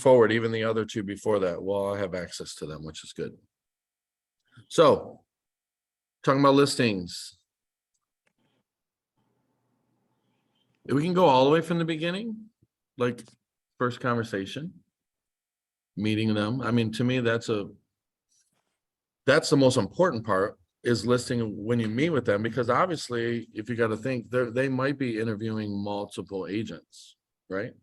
forward, even the other two before that, well, I have access to them, which is good. So, talking about listings. We can go all the way from the beginning, like first conversation, meeting them. I mean, to me, that's the most important part, is listing when you meet with them, because obviously, if you got to think, they might be interviewing multiple agents, right?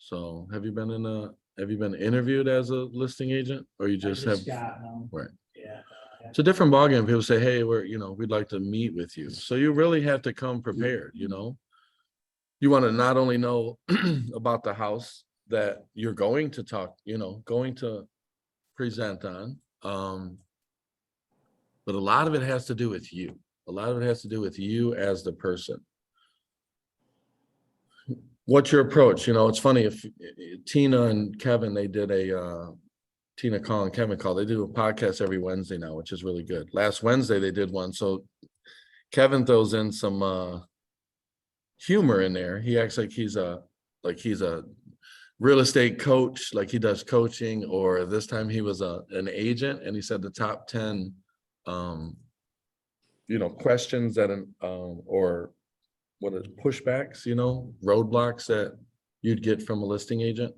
So have you been interviewed as a listing agent, or you just have? Got them. Right. Yeah. It's a different ballgame. People say, hey, we'd like to meet with you. So you really have to come prepared, You want to not only know about the house that you're going to going to present on, but a lot of it has to do with you. A lot of it has to do with you as the person. What's your approach? It's funny, if Tina and Kevin, they did Tina Caul and Kevin Caul, they do a podcast every Wednesday now, which is really good. Last Wednesday they did one. So Kevin throws in some humor in there. He acts like he's a real estate coach, like he does coaching, or this time he was an agent, and he said the top 10 questions that or what is pushbacks, roadblocks that you'd get from a listing agent.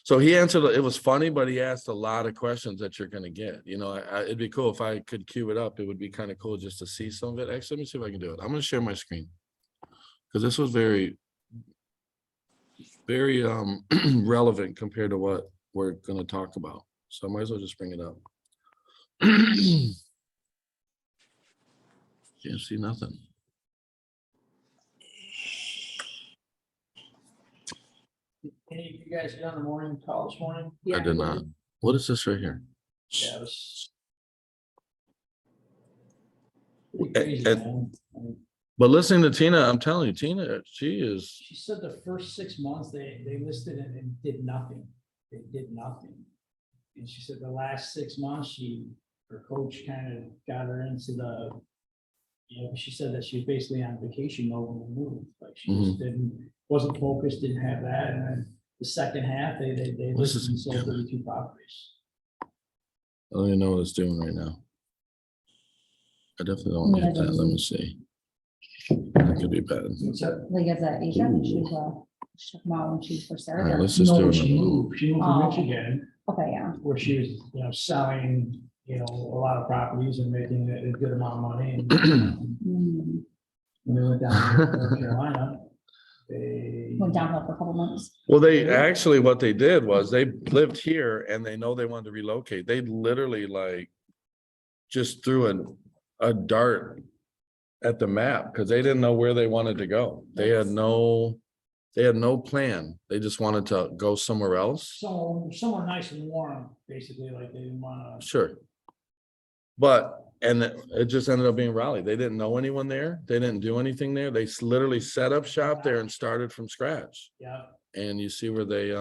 So he answered, it was funny, but he asked a lot of questions that you're going to get. It'd be cool if I could cue it up. It would be kind of cool just to see some of it. Actually, let me see if I can do it. I'm going to share my screen, because this was very, very relevant compared to what we're going to talk about. So I might as well just bring it up. Can't see nothing. Any of you guys get on the morning call this morning? I did not. What is this right here? Yeah, it was And- crazy, man. But listening to Tina, I'm telling you, Tina, she said the first 6 months they listed and did nothing. They did nothing. And she said the last 6 months, her coach kind of got her into she said that she was basically on vacation mode when we moved. Like she just wasn't focused, didn't have that. And then the second half, they listed and sold 32 properties. I don't even know what it's doing right now. I definitely don't get that. Let me see. That could be bad. Like as an agent, she's talking about when she first All right, started. let's just do She it. moved to Michigan, Okay, yeah. where she was, selling, a lot of properties and making a good amount of money. And Mm. when they went down to North Carolina, they Went downhill for a couple months. Well, what they did was they lived here and they know they wanted to relocate. They literally just threw a dart at the map, because they didn't know where they wanted to go. They had no plan. They just wanted to go somewhere else. So somewhere nice and warm, basically, like they didn't want to. Sure. And it just ended up being Raleigh. They didn't know anyone there. They didn't do anything there. They literally set up shop there and started from scratch. Yeah. And you see where they,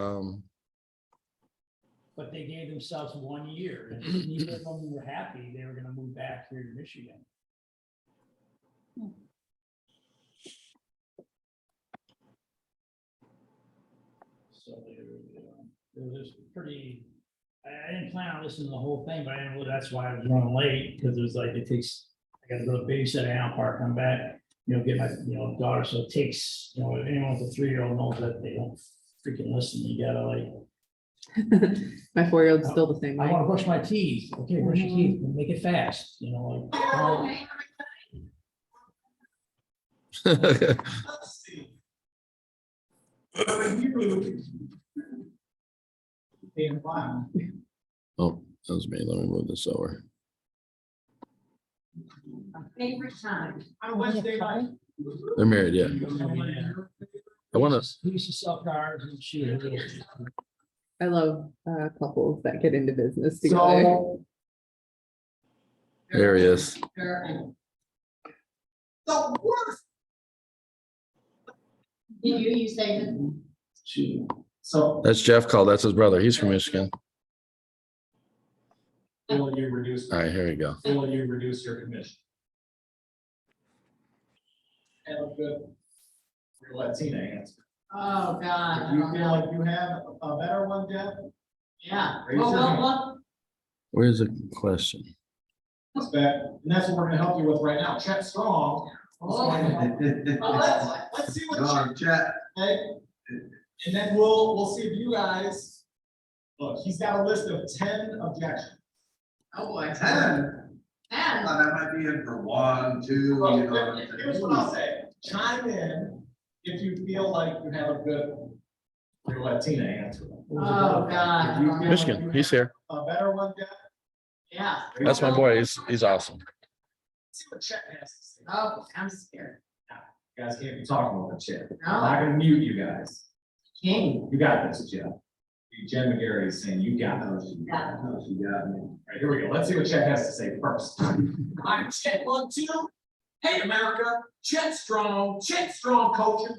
But they gave themselves 1 year, and neither of them were happy. They were going to move back here to Michigan. So it was pretty. I didn't plan on listening to the whole thing, but I didn't. That's why I was running late, because it was like I got to go to babysit at Allen Park, come back, get my daughter. So it takes anyone with a 3-year-old knows that they don't freaking listen. You gotta My 4-year-old's still the same I way. want to brush my teeth. Okay, brush your teeth. Make it fast. oh, that was me. Let me move this over. Favorite time. On Wednesday night. They're married, yeah. I want to. He used to sell cars and shoot. I love couples that get into business together. There he is. The worst. Did you use David? So. That's Jeff Caul. That's his brother. He's from Michigan. Will you reduce? All right, here we go. Will you reduce your commission? And good. We're Latina answer. Oh, God. If you feel like you have a better one, Jeff, Yeah. Raise Well, your hand. well, Where's the question? that's back, and that's what we're gonna help you with right now. Chet Strong. Oh. Let's see what Chet, okay? And then we'll see if you guys, look, he's got a list of 10 objections. Oh, boy. 10. And That might be in for 1, 2, you know. Here's what I'll say, chime in if you feel like you have a good, we'll let Tina answer. Oh, God. If you feel like Michigan, you he's have here. A better one, Jeff? Yeah. That's my boy. He's awesome. See what Chet has to say. Oh, I'm scared. You guys can't be talking over Chet. I'm No, not gonna mute you guys. King. You got this, Jeff. Jen McGarry is saying you got this. Yeah. No, she got me. All right, here we go. Let's see what Chet has to say first. I'm Chet 1, 2. Hey, America, Chet Strong coaching.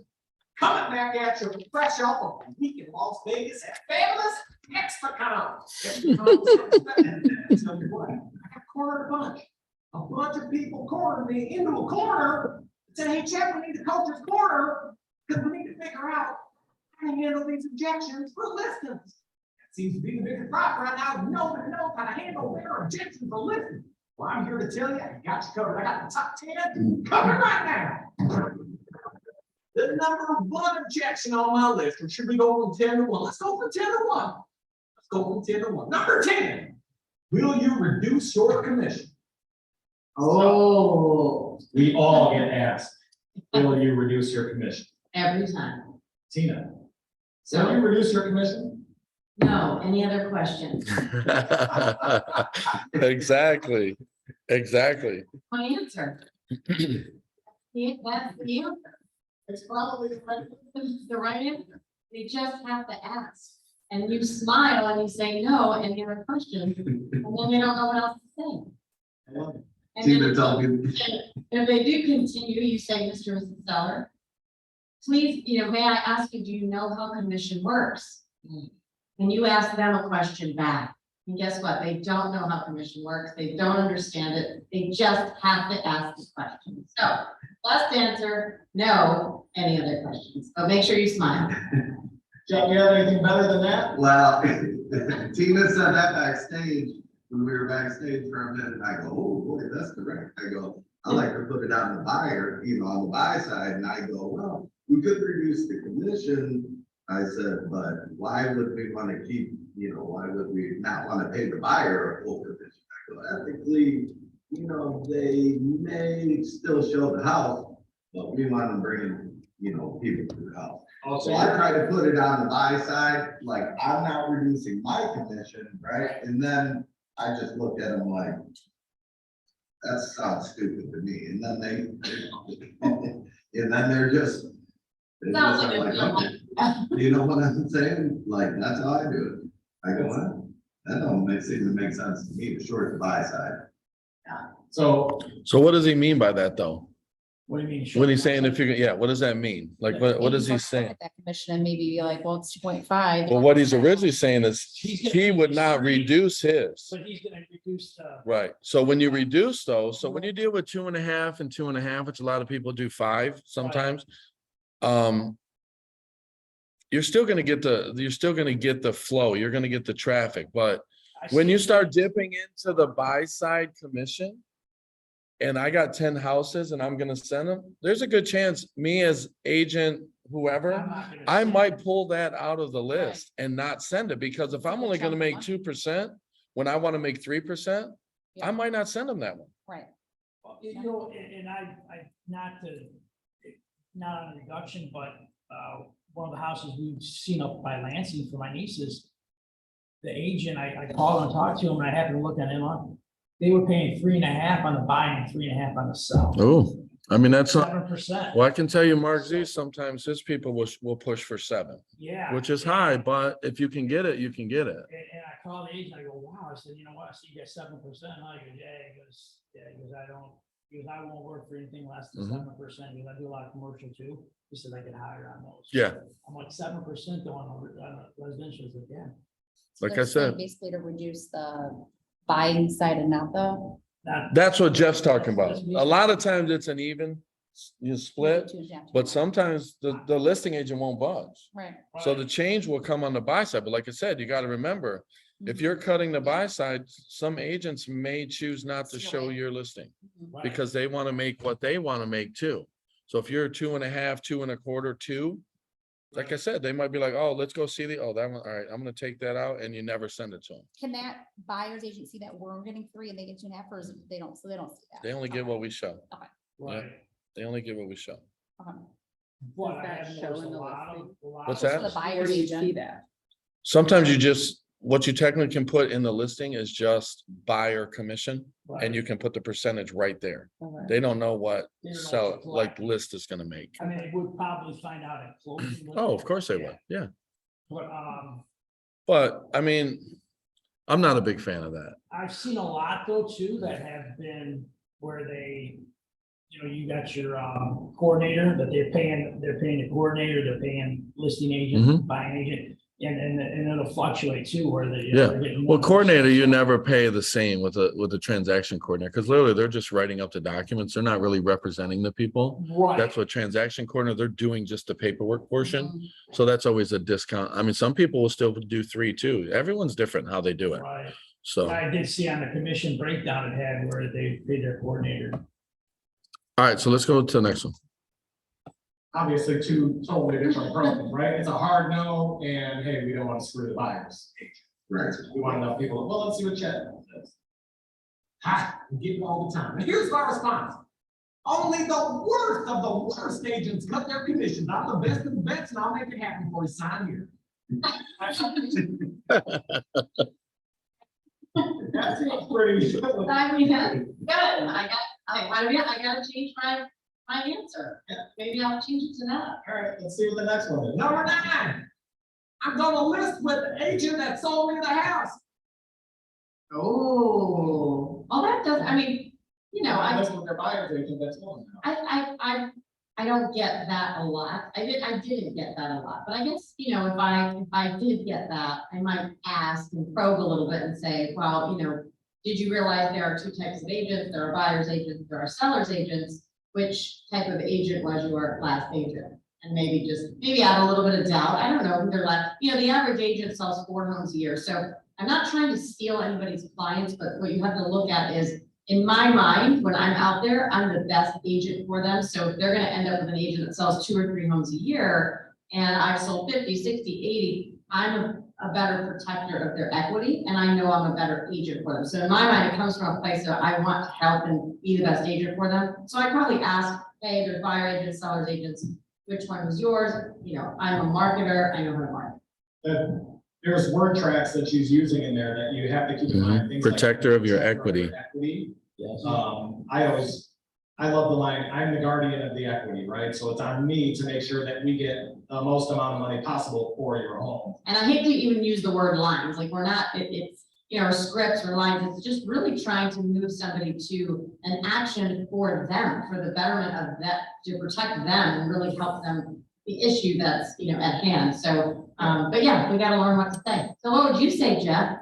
Coming back at you fresh off of a week in Las Vegas at Fabulous Expicon. Tell you what, I got cornered a bunch of people cornered me into a corner. Said, hey, Chet, we need the coach's corner because we need to figure out how to handle these objections for listings. That seems to be the biggest problem right now. Nobody knows how to handle their objections for listings. Well, I'm here to tell you, I got you covered. I got the top 10 covered right now. The number 1 objection on my list, or should we go from 10 to 1? Let's go from 10 to 1. Let's go from 10 to 1. Number 10, will you reduce your commission? Oh, We all get asked, will you reduce your commission? every time. Tina, will you reduce your commission? No, any other questions? Exactly. Exactly. My answer. Yeah, that's the answer. It's probably the right. It's the right answer. They just have to ask. And you smile and you say no and you have a question, and then they don't know what else to say. And Tina then- told me. and if they do continue, you say, Mr. and Mrs. Seller, please, may I ask you, do you know how commission works? And you ask them a question back. And guess what? They don't know how commission works. They don't understand it. They just have to ask the question. So last answer, no. Any other questions? But make sure you smile. Jeff, you have anything better than that? Well, Tina said that backstage, when we were backstage for a minute, I go, oh, boy, that's correct. I go, I like to put it on the buyer, on the buy side, and I go, well, we could reduce the commission. I said, but why would we want to keep, why would we not want to pay the buyer a full commission? I go, ethically, they may still show the house, but we want to bring, people to the house. So I try to put it on the buy side, like I'm not reducing my commission, right? And then I just looked at them like, that sounds stupid to me. And then and then they're just. Sounds like a You know what I'm saying? Like, that's how I do it. I go, well, that don't seem to make sense to me, to short the buy side. So So what does he mean by that, though? What do you mean? When he's saying if you're, yeah, what does that mean? Like, what is he saying? That commission and maybe be like, well, it's 2.5. Well, what he's originally saying is he would not reduce his. But he's gonna reduce the. Right. So when you reduce those, so when you deal with 2.5 and 2.5, which a lot of people do 5 sometimes. You're still gonna get the flow, you're gonna get the traffic, but when you start dipping into the buy side commission. And I got 10 houses and I'm gonna send them, there's a good chance me as agent, whoever, I might pull that out of the list and not send it, because if I'm only gonna make 2%, when I wanna make 3%, I might not send them that one. Right. And not on a reduction, but, one of the houses we've seen up by Lansing for my nieces. The agent, I called and talked to him and I happened to look at him on, they were paying 3.5 on the buy and 3.5 on the sell. Oh, I mean, that's not, 7%. well, I can tell you, Mark Z, sometimes his people will push for 7, Yeah. which is high, but if you can get it, you can get it. And I called the agent, I go, wow, I said, you know what, I see you got 7%, huh? He goes, yeah, he goes, I won't work for anything less than Mhm. 7%, because I do a lot of commercial too. He said I get higher on those. Yeah. I'm like 7% though on residential, is like, yeah. Like I They're saying said, basically to reduce the buying side and not the. Not- that's what Jeff's talking about. A lot of times it's an even, you split, but sometimes the listing agent won't budge. Right. So the change will come on the buy side, but like I said, you gotta remember, if you're cutting the buy side, some agents may choose not to show your listing Right. because they wanna make what they wanna make too. So if you're 2.5, 2.25, 2, like I said, they might be like, oh, let's go see that one, all right, I'm gonna take that out, and you never send it to them. Can that buyer's agent see that we're getting 3 and they get 2.5, or is it they don't, so they don't see that? They only get what we show. Right. They only get what we show. Okay. But Does I that have show noticed in a the lot of. listing? a lot What's of- that? The Where buyer's do you see agent. that? Sometimes you just, what you technically can put in the listing is just buyer commission, and you can put the percentage right there. Okay. They don't know what They don't know sell, what to like collect. list is gonna make. I mean, they would probably find out at closing. wouldn't Oh, of course they would, yeah. But, But, I mean, I'm not a big fan of that. I've seen a lot though too that have been where they, you got your coordinator, but they're paying the coordinator, they're paying listing agent, buying agent, and it'll fluctuate too, where they. Yeah. they're getting Well, numbers. coordinator, you never pay the same with the transaction coordinator, because literally they're just writing up the documents. They're not really representing the people. Right. That's what transaction coordinator, they're doing just the paperwork portion. Mhm. So that's always a discount. I mean, some people will still do 3 too. Everyone's different how they do it. Right. So, all I did see on the commission breakdown it had where they paid their coordinator. right, so let's go to the next one. Obviously, two totally different approaches, right? It's a hard no, and hey, we don't want to screw the buyers. Right. We want enough people, well, let's see what Chet says. Ha, we get it all the time. And here's my response. Only the worst of the worst agents cut their commissions. I'm the best of the best, and I'll make it happen before we sign here. That seems pretty. I mean, good, I gotta change my answer. Maybe I'll change it to that. All right, let's see what the next one is. Number 9. I'm gonna list with the agent that sold me the house. Oh, well, that does, I mean, List with their buyer's agent that sold me the house. I don't get that a lot. I didn't get that a lot, but I guess, if I did get that, I might ask and probe a little bit and say, well, did you realize there are 2 types of agents? There are buyer's agents, there are seller's agents. Which type of agent was your last agent? And maybe add a little bit of doubt. I don't know who their last, the average agent sells 4 homes a year. So I'm not trying to steal anybody's clients, but what you have to look at is, in my mind, when I'm out there, I'm the best agent for them. So if they're gonna end up with an agent that sells 2 or 3 homes a year, and I've sold 50, 60, 80, I'm a better protector of their equity, and I know I'm a better agent for them. So in my mind, it comes from a place that I want to help and be the best agent for them. So I probably ask, hey, there's buyer agents, sellers agents, which one was yours? I'm a marketer, I know how to market. There's word tracks that she's using in there that you have to keep in mind. Things like Protector of your protector of equity. Equity. Yes. I love the line, I'm the guardian of the equity, right? So it's on me to make sure that we get the most amount of money possible for your home. And I hate to even use the word lines, like we're not, it's, or scripts or lines, it's just really trying to move somebody to an action for them, for the betterment of that, to protect them and really help them, the issue that's, at hand. So, but yeah, we gotta learn what to say. So what would you say, Jeff?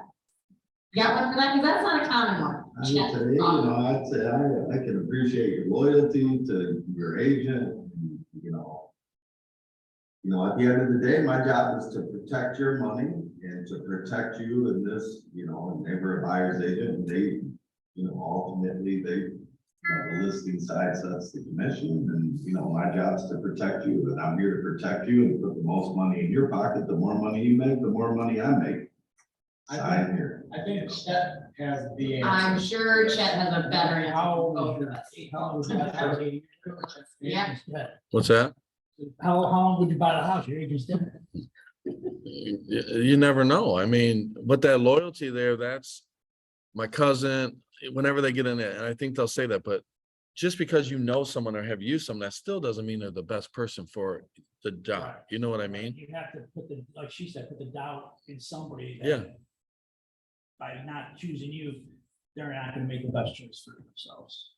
You got one for that? Because that's not a common one. I would say, I'd say I can appreciate your loyalty to your agent, at the end of the day, my job is to protect your money and to protect you in this, and they were a buyer's agent, and they, ultimately the listing side sets the commission, and, my job's to protect you, and I'm here to protect you and put the most money in your pocket. The more money you make, the more money I make. Sign here. I think Chet has the answer. I'm sure Chet has a better answer. How than old both of us. Yeah. What's that? How long would you buy the house? Your agent's different. You never know. I mean, but that loyalty there, that's my cousin, whenever they get in there, and I think they'll say that, but just because you know someone or have used someone, that still doesn't mean they're the best person for the job. Right. You know what I mean? You have to put like she said, put the doubt in somebody. that Yeah. By not choosing you, they're not gonna make the best choice for themselves.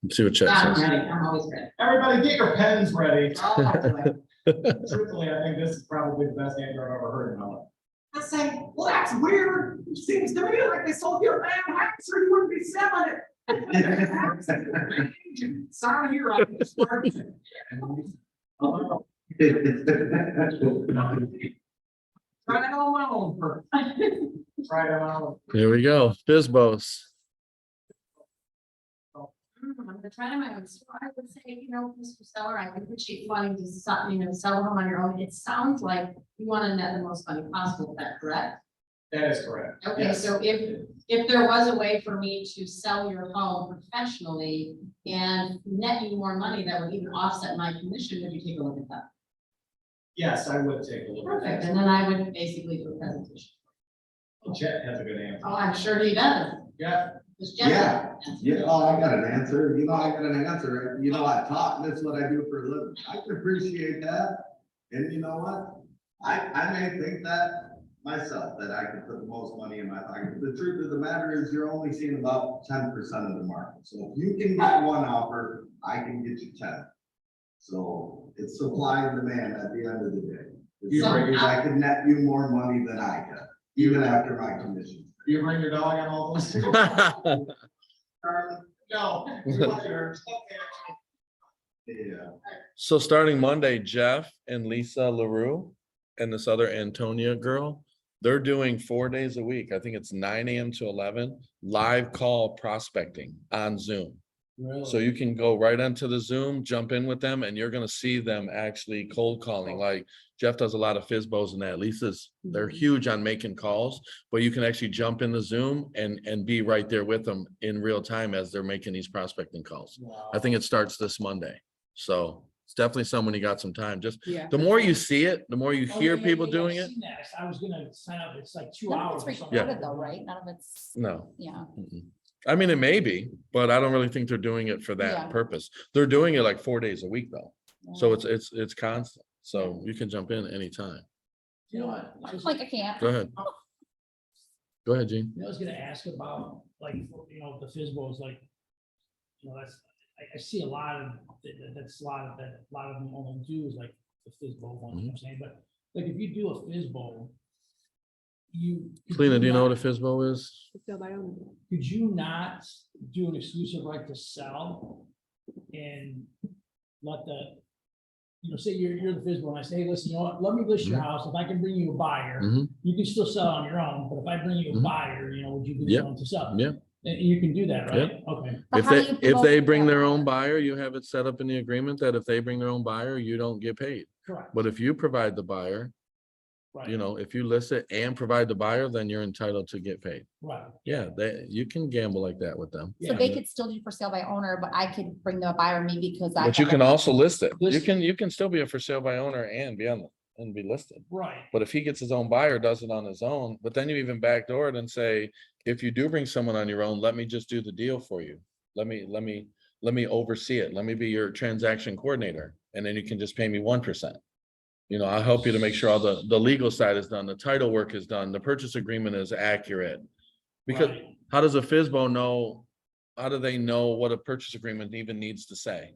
Let's see what Chet I'm says. ready, I'm always ready. Everybody get your pens ready. Oh, boy. Truthfully, I think this is probably the best answer I've ever heard in my life. I say, well, that's weird. It seems to me like they sold you a bad house or you wouldn't be selling it. Sorry, you're right. Try it on my own first. Try it on my own. Here we go, FISBOs. I'm gonna try to my own, so I would say, Mr. Seller, I appreciate wanting to sell a home on your own. It sounds like you want to net the most money possible, is that correct? That is correct. Okay, Yes. so if there was a way for me to sell your home professionally and net you more money that would even offset my commission, would you take a look at that? Yes, I would take a look. at Perfect, that. and then I would basically do a presentation. Chet has a good answer. Oh, I'm sure he does. Yeah. Does Jeff Yeah. have- Yeah, oh, I got an answer, I got an answer, I talk, that's what I do for a living, I can appreciate that. And you know what, I may think that myself, that I could put the most money in my pocket, the truth of the matter is, you're only seeing about 10% of the market. So if you can get one offer, I can get you 10. So it's supply and demand at the end of the day. It's So- figures I can net you more money than I can, even after my commission. Do you bring your dog on all those? Charlie? No. Yeah. So starting Monday, Jeff and Lisa LaRue and this other Antonia girl, they're doing 4 days a week. I think it's 9 a.m. to 11, live call prospecting on Zoom. So you can go right onto the Zoom, jump in with them, and you're gonna see them actually cold calling. Like Jeff does a lot of FISBOs and that. Lisa's, they're huge on making calls, but you can actually jump in the Zoom and be right there with them in real time as they're making these prospecting calls. I think it starts this Monday. So it's definitely someone you got some time. Just Yeah. the more you see it, the more you Oh, hear yeah, people yeah, doing I've it. seen that. I was gonna sign up, it's like 2 None of hours. it's or something. recorded though, right? None of it's, No. yeah. Mm-mm. I mean, it may be, but I don't really think they're doing it for that Yeah. purpose. They're doing it like 4 days a week though. So Yeah. it's constant. So you can jump in anytime. You know what? I was- Like, I can't. Go ahead. Go ahead, Gene. I was gonna ask about, like, the FISBOs, like, that's, I see a lot of, that's a lot of them only do is like the FISBO one, you know what I'm saying, but like, if you do a FISBO, Selena, do you know what a FISBO is? Sell by owner. could you not do an exclusive right to sell and let say you're the FISBO and I say, hey, listen, you know what, let me list your Mhm. house. If I can bring you a buyer, Mhm. you can still sell on your own, but if I bring you a Mhm. buyer, would you be Yep. willing to sell? Yeah. And you can do that, right? Okay. But If how do they, you if promote they bring that? their own buyer, you have it set up in the agreement that if they bring their own buyer, you don't get paid. Correct. But if you provide the buyer, Right. if you list it and provide the buyer, then you're entitled to get paid. Right. Yeah, you can gamble like that with them. So Yeah. they could still do for sale by owner, but I could bring the buyer maybe because I. But you have can a- also list it. List You can still be a for sale by owner and be and be listed. Right. But if he gets his own buyer, does it on his own, but then you even backdoor it and say, if you do bring someone on your own, let me just do the deal for you. Let me oversee it. Let me be your transaction coordinator. And then you can just pay me 1%. I'll help you to make sure all the legal side is done, the title work is done, the purchase agreement is accurate. Because Right. how does a FISBO know, how do they know what a purchase agreement even needs to say?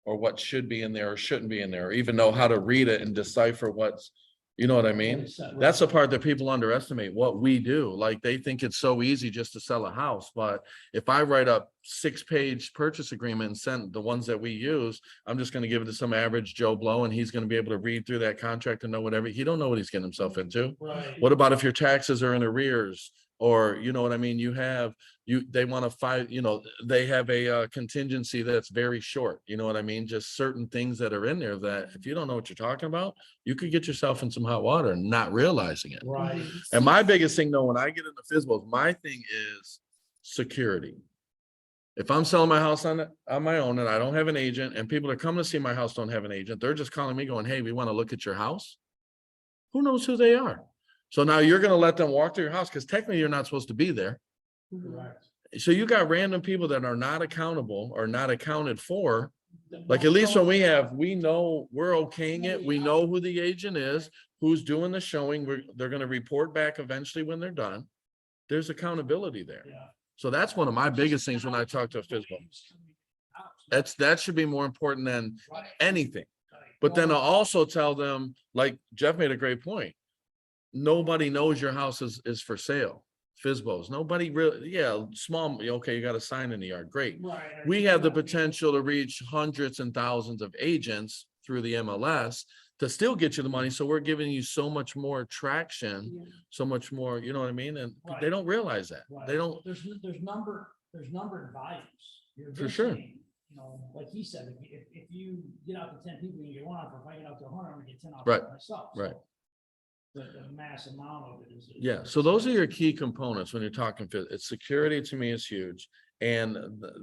Or what should be in there or shouldn't be in there, or even know how to read it and decipher what's, you know what I mean? That's the part that people underestimate, what we do. Like, they think it's so easy just to sell a house, but if I write up 6-page purchase agreement and send the ones that we use, I'm just gonna give it to some average Joe Blow and he's gonna be able to read through that contract and know whatever, he don't know what he's getting himself into. Right. What about if your taxes are in arrears? Or, you know what I mean? They want to fight, they have a contingency that's very short, you know what I mean? Just certain things that are in there that if you don't know what you're talking about, you could get yourself in some hot water and not realizing it. Right. And my biggest thing though, when I get into FISBOs, my thing is security. If I'm selling my house on my own and I don't have an agent and people that come to see my house don't have an agent, they're just calling me going, hey, we want to look at your house. Who knows who they are? So now you're going to let them walk through your house because technically you're not supposed to be there. Correct. So you got random people that are not accountable or not accounted for. Like, at least when we know we're okaying it. We know who the agent is, who's doing the showing. They're going to report back eventually when they're done. There's accountability there. Yeah. So that's one of my biggest things when I talk to a FISBO. That should be more important than anything. But then I'll also tell them, like Jeff made a great point. Nobody knows your house is for sale. FSBOs. Nobody really, yeah, small, okay, you got a sign in the yard, great. Right. We have the potential to reach hundreds and thousands of agents through the MLS to still get you the money. So we're giving you so much more traction, Yeah. so much more, you know what I mean? And they Right. don't realize that. Right. They don't, There's number and values. You're For sure. eventually, you know, like he said, if you get out to 10 people, you get one offer. If I get out to 100, I'm gonna get 10 offers Right, myself. right. So the mass amount of it is. yeah. So those are your key components when you're talking, it's security to me is huge. And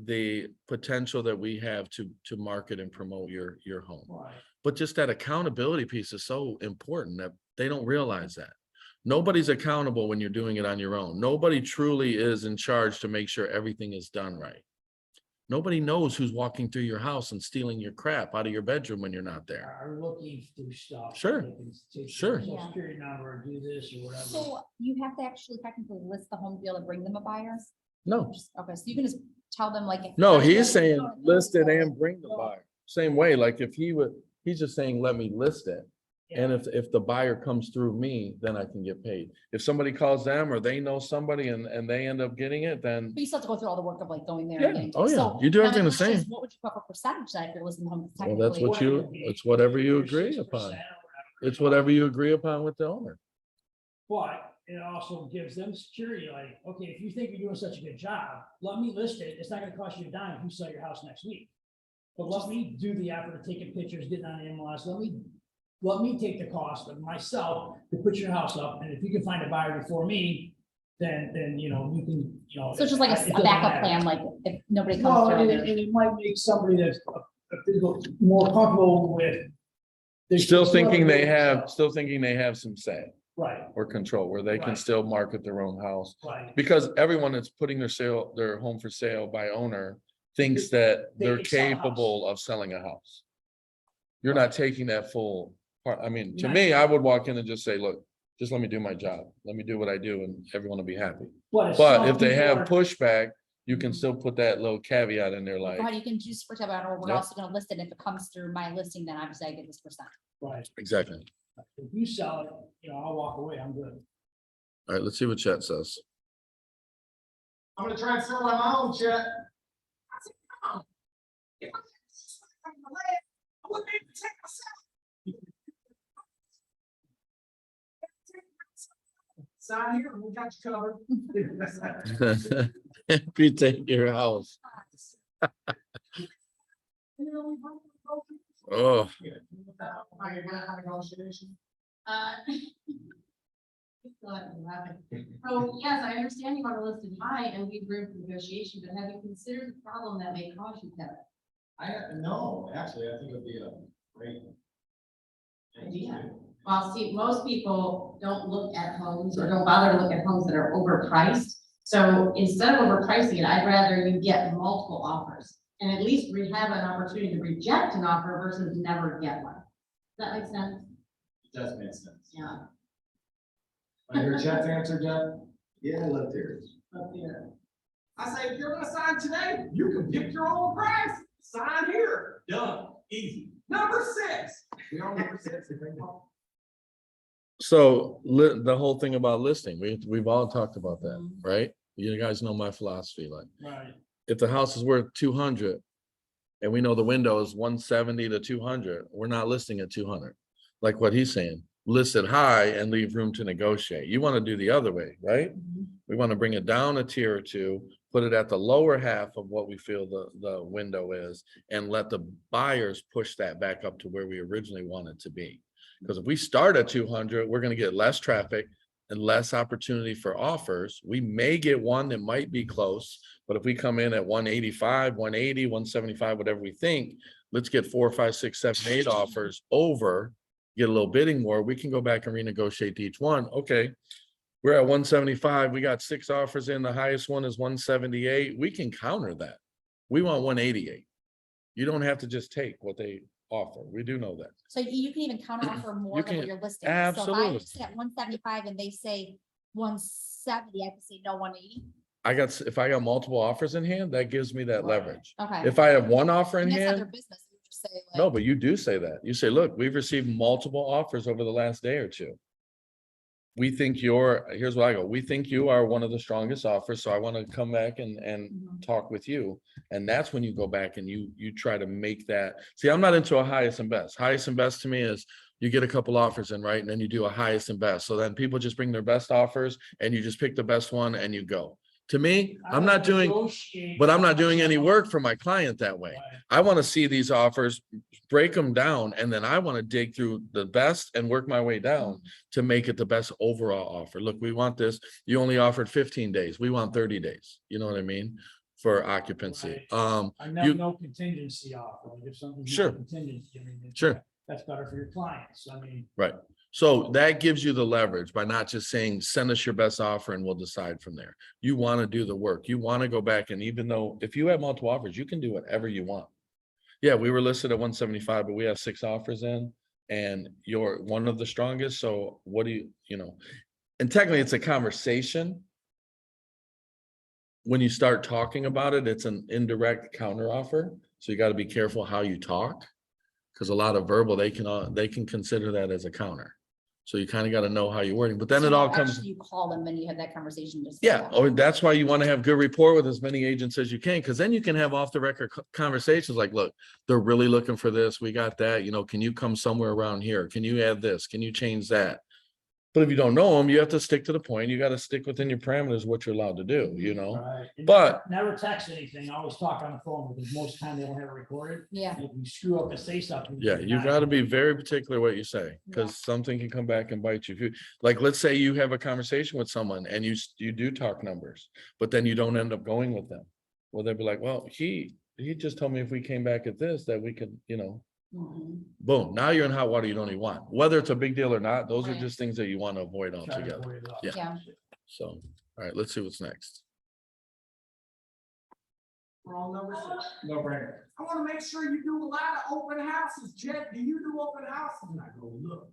the potential that we have to market and promote your home. Right. But just that accountability piece is so important that they don't realize that. Nobody's accountable when you're doing it on your own. Nobody truly is in charge to make sure everything is done right. Nobody knows who's walking through your house and stealing your crap out of your bedroom when you're not there. Are looking through stuff. Sure. They can take Sure. your Social Yeah. security number, or do this or whatever. So you have to actually technically list the home to be able to bring them a buyer? No, Just- Okay, so you can just tell them like. no, he's saying list it and bring the buyer. Same way, like if he's just saying, let me list it. And if the buyer comes through me, then I can get paid. If somebody calls them or they know somebody and they end up getting it, then But you still have to go through all the work of like going there. Yeah. and getting. Oh, yeah. So You do now my everything the question is, same. What would you put for percentage that if you're listing the home? Well, that's what technically? you, it's whatever you Or agree 6% upon. or whatever. It's whatever you agree upon with the owner. But it also gives them security, like, okay, if you think you're doing such a good job, let me list it. It's not gonna cost you a dime if you sell your house next week. But let me do the effort of taking pictures, getting on the MLS. Let me take the cost of myself to put your house up. And if you can find a buyer before me, then, you know, you can, you know. So it's just like it a doesn't backup matter. plan, like if nobody Well, comes and through. it, and it might make somebody that's a little more comfortable with. Still thinking they have some say Right, or control where they can Right. still market their own house. right. Because everyone that's putting their home for sale by owner thinks that They they're can sell a house. capable of selling a house. You're not taking that full part. I mean, to Not- me, I would walk in and just say, look, just let me do my job. Let me do what I do and everyone will be happy. But But some if they people have are- pushback, you can still put that little caveat in there Go ahead, like, you can choose for about, or we're Yep. also gonna list it. If it comes through my listing, then obviously I get this percent. Right, exactly. if you sell it, you know, I'll walk away, I'm good. All right, let's see what Chet says. I'm gonna try and sell on my own, Chet. I said, "No. If I had something on the land, I wouldn't even take myself." Sign here, we got you covered. If you take your house, oh, Still have to laugh. So, yes, I understand you want to list it high and leave room for negotiation, but have you considered the problem that may cause you, Kevin? No, actually, I think it'd be a great. Idea. Well, see, most people don't look at homes or don't bother to look at homes that are overpriced. So instead of overpricing it, I'd rather you get multiple offers and at least we have an opportunity to reject an offer versus never get one. Does that make sense? It does make sense. Yeah. Want to hear Chet's answer, Jeff? Yeah, let's hear it. Up there. I say, if you're gonna sign today, you can pick your own price. Sign here. Done. Easy. Number 6. We all number 6. so the whole thing about listing, we've all talked about that, Mhm. right? You guys know my philosophy, like, Right, if the house is worth 200 and we know the window is 170 to 200, we're not listing at 200. Like what he's saying, list it high and leave room to negotiate. You want to do the other way, right? We want to bring it down a tier or two, put it at the lower half of what we feel the window is, and let the buyers push that back up to where we originally wanted to be. Because if we start at 200, we're going to get less traffic and less opportunity for offers. We may get one that might be close, but if we come in at 185, 180, 175, whatever we think, let's get 4, 5, 6, 7, 8 offers over, get a little bidding more. We can go back and renegotiate each one. Okay. We're at 175. We got 6 offers in. The highest one is 178. We can counter that. We want 188. You don't have to just take what they offer. We do know that. So you can even counter offer more You than what can- you're listing. absolutely. So if I list it at 175 and they say 170, I can say no 180. If I got multiple offers in hand, that gives me that leverage. Okay. If I have one offer in And that's not their hand, business. You just say like. no, but you do say that. You say, look, we've received multiple offers over the last day or two. we think here's what I go, we think you are one of the strongest offers, so I want to come back and Mhm. talk with you. And that's when you go back and you try to make that, see, I'm not into a highest and best. Highest and best to me is you get a couple offers in, right? And then you do a highest and best. So then people just bring their best offers and you just pick the best one and you go. To me, I'm not doing, but I'm not doing any work for my client that way. I want to see these offers, break them down, and then I want to dig through the best and work my way down to make it the best overall offer. Look, we want this. You only offered 15 days. We want 30 days. You know what I mean? For occupancy. I know you- no contingency offer, like if something's Sure. not contingency, I mean. Sure. That's better for your clients, I mean. Right. So that gives you the leverage by not just saying, send us your best offer and we'll decide from there. You want to do the work. You want to go back, and even though if you have multiple offers, you can do whatever you want. Yeah, we were listed at 175, but we have 6 offers in and you're one of the strongest. So what do you know, and technically it's a conversation. When you start talking about it, it's an indirect counter offer. So you got to be careful how you talk. Because a lot of verbal, they can consider that as a counter. So you kind of got to know how you're wording, but then So it all you comes. actually, you call them and you have that conversation. Just Yeah, or that's why you want to have good rapport with as many agents as you can, because then you can have off the record conversations like, look, they're really looking for this. We got that, can you come somewhere around here? Can you add this? Can you change that? But if you don't know them, you have to stick to the point. You got to stick within your parameters, what you're allowed to do, Right. And But- never text anything, always talk on the phone, because most of the time they don't have it recorded. Yeah. If you screw up and say something. Yeah, you got to be very particular what you say, because something can come back and bite you. If you, like, let's say you have a conversation with someone and you do talk numbers, but then you don't end up going with them. Well, they'll be like, well, he just told me if we came back at this, that we could, Mhm. boom, now you're in hot water you don't even want. Whether it's a big deal or not, those are Right. just things that you want to avoid Try to altogether. avoid it all. Yeah. Yeah. So, all right, let's see what's next. We're on number 6. No brainer. I wanna make sure you do a lot of open houses, Jed, do you do open houses? And I go, look.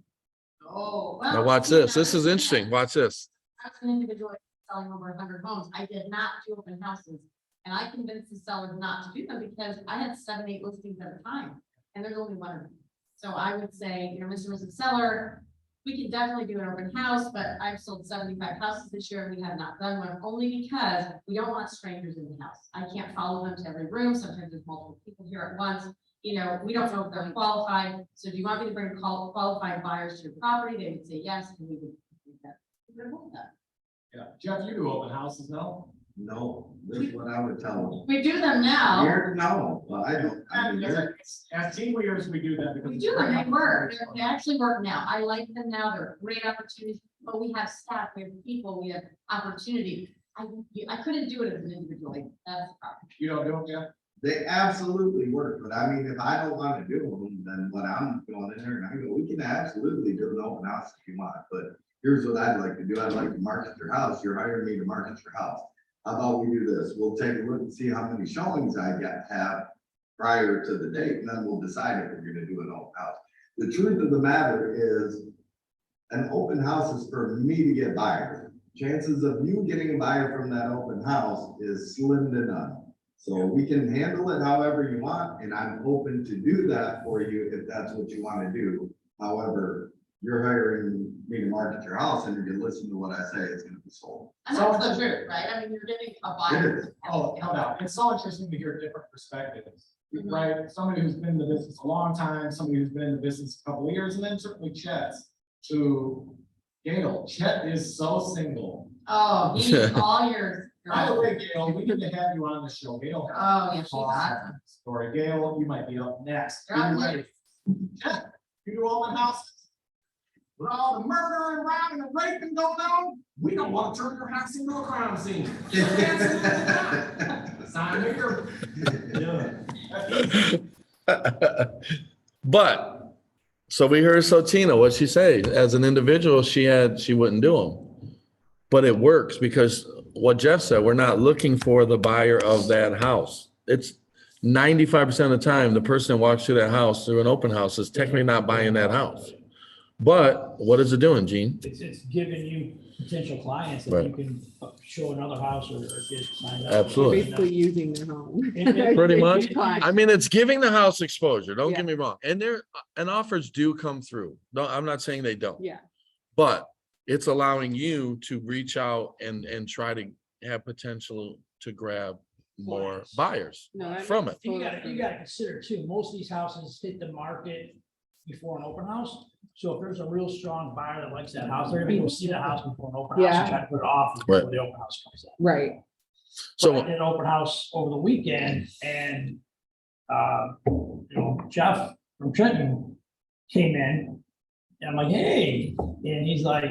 Oh. Now well, watch you this. know, This is interesting. Watch this. As an individual selling over 100 homes, I did not do open houses. And I convinced the seller not to do them because I had 7, 8 listings at a time, and there's only one of them. So I would say, Mr. and Mrs. Seller, we can definitely do an open house, but I've sold 75 houses this year and we have not done one, only because we don't want strangers in the house. I can't follow them to every room. Sometimes there's multiple people here at once. We don't know if they're qualified. So do you want me to bring qualified buyers to your property? They would say yes, and we would do that. Yeah, Jeff, you do open houses, no? No, this is what I would tell them. We do them now. No, well, I don't. I mean, they're- As team leaders, we do that because. We do them, they work, they actually work now, I like them now, they're great opportunities, but we have staff, we have people, we have opportunity. I couldn't do it as an individual, that's the problem. You don't do them, Jeff? They absolutely work, but I mean, if I don't want to do them, then what I'm going in there and I go, we can absolutely do an open house if you want, but here's what I'd like to do. I'd like to market your house. You're hiring me to market your house. How about we do this? We'll take a look and see how many showings I have prior to the date, and then we'll decide if we're gonna do an open house. The truth of the matter is, an open house is for me to get buyers. Chances of you getting a buyer from that open house is slim to none. So we can handle it however you want, and I'm open to do that for you if that's what you want to do. However, you're hiring me to market your house, and if you listen to what I say, it's gonna be sold. And that's the truth, right? I mean, you're getting a buyer. It is. Oh, no doubt. It's so interesting to hear different perspectives, Mhm. right? Somebody who's been in the business a long time, somebody who's been in the business a couple of years, and then certainly Chet's to Gail. Chet is so single. Oh, he needs all your. By the way, Gail, we need to have you on the show. Gail. Oh, yeah, she's awesome. Story. Gail, you might be up next. You're up Be ready. Chet, you do open houses? With all the murder and robbing and raping going on, we don't want to turn your house into a crime scene. Sign here. But, so we heard Tina, what'd she say? As an individual, she wouldn't do them. But it works because what Jeff said, we're not looking for the buyer of that house. It's 95% of the time, the person that walks through that house through an open house is technically not buying that house. But what is it doing, Gene? It's giving you potential clients that Right. you can show another house or get signed up. Absolutely. Basically using their home. Pretty much. Fine. I mean, it's giving the house exposure. Don't Yeah. get me wrong. And offers do come through. No, I'm not saying they don't. Yeah, But it's allowing you to reach out and try to have potential to grab more buyers No, that from makes it. You total gotta, consider too, most of these houses hit the market before an open house. So if there's a real strong buyer that likes that house, they're gonna go see the house before an open house and Yeah. try to put it off Right. before the open house comes in. Right. So I So, did an open house over the weekend and, Jeff from Trenton came in. And I'm like, hey, and he's like,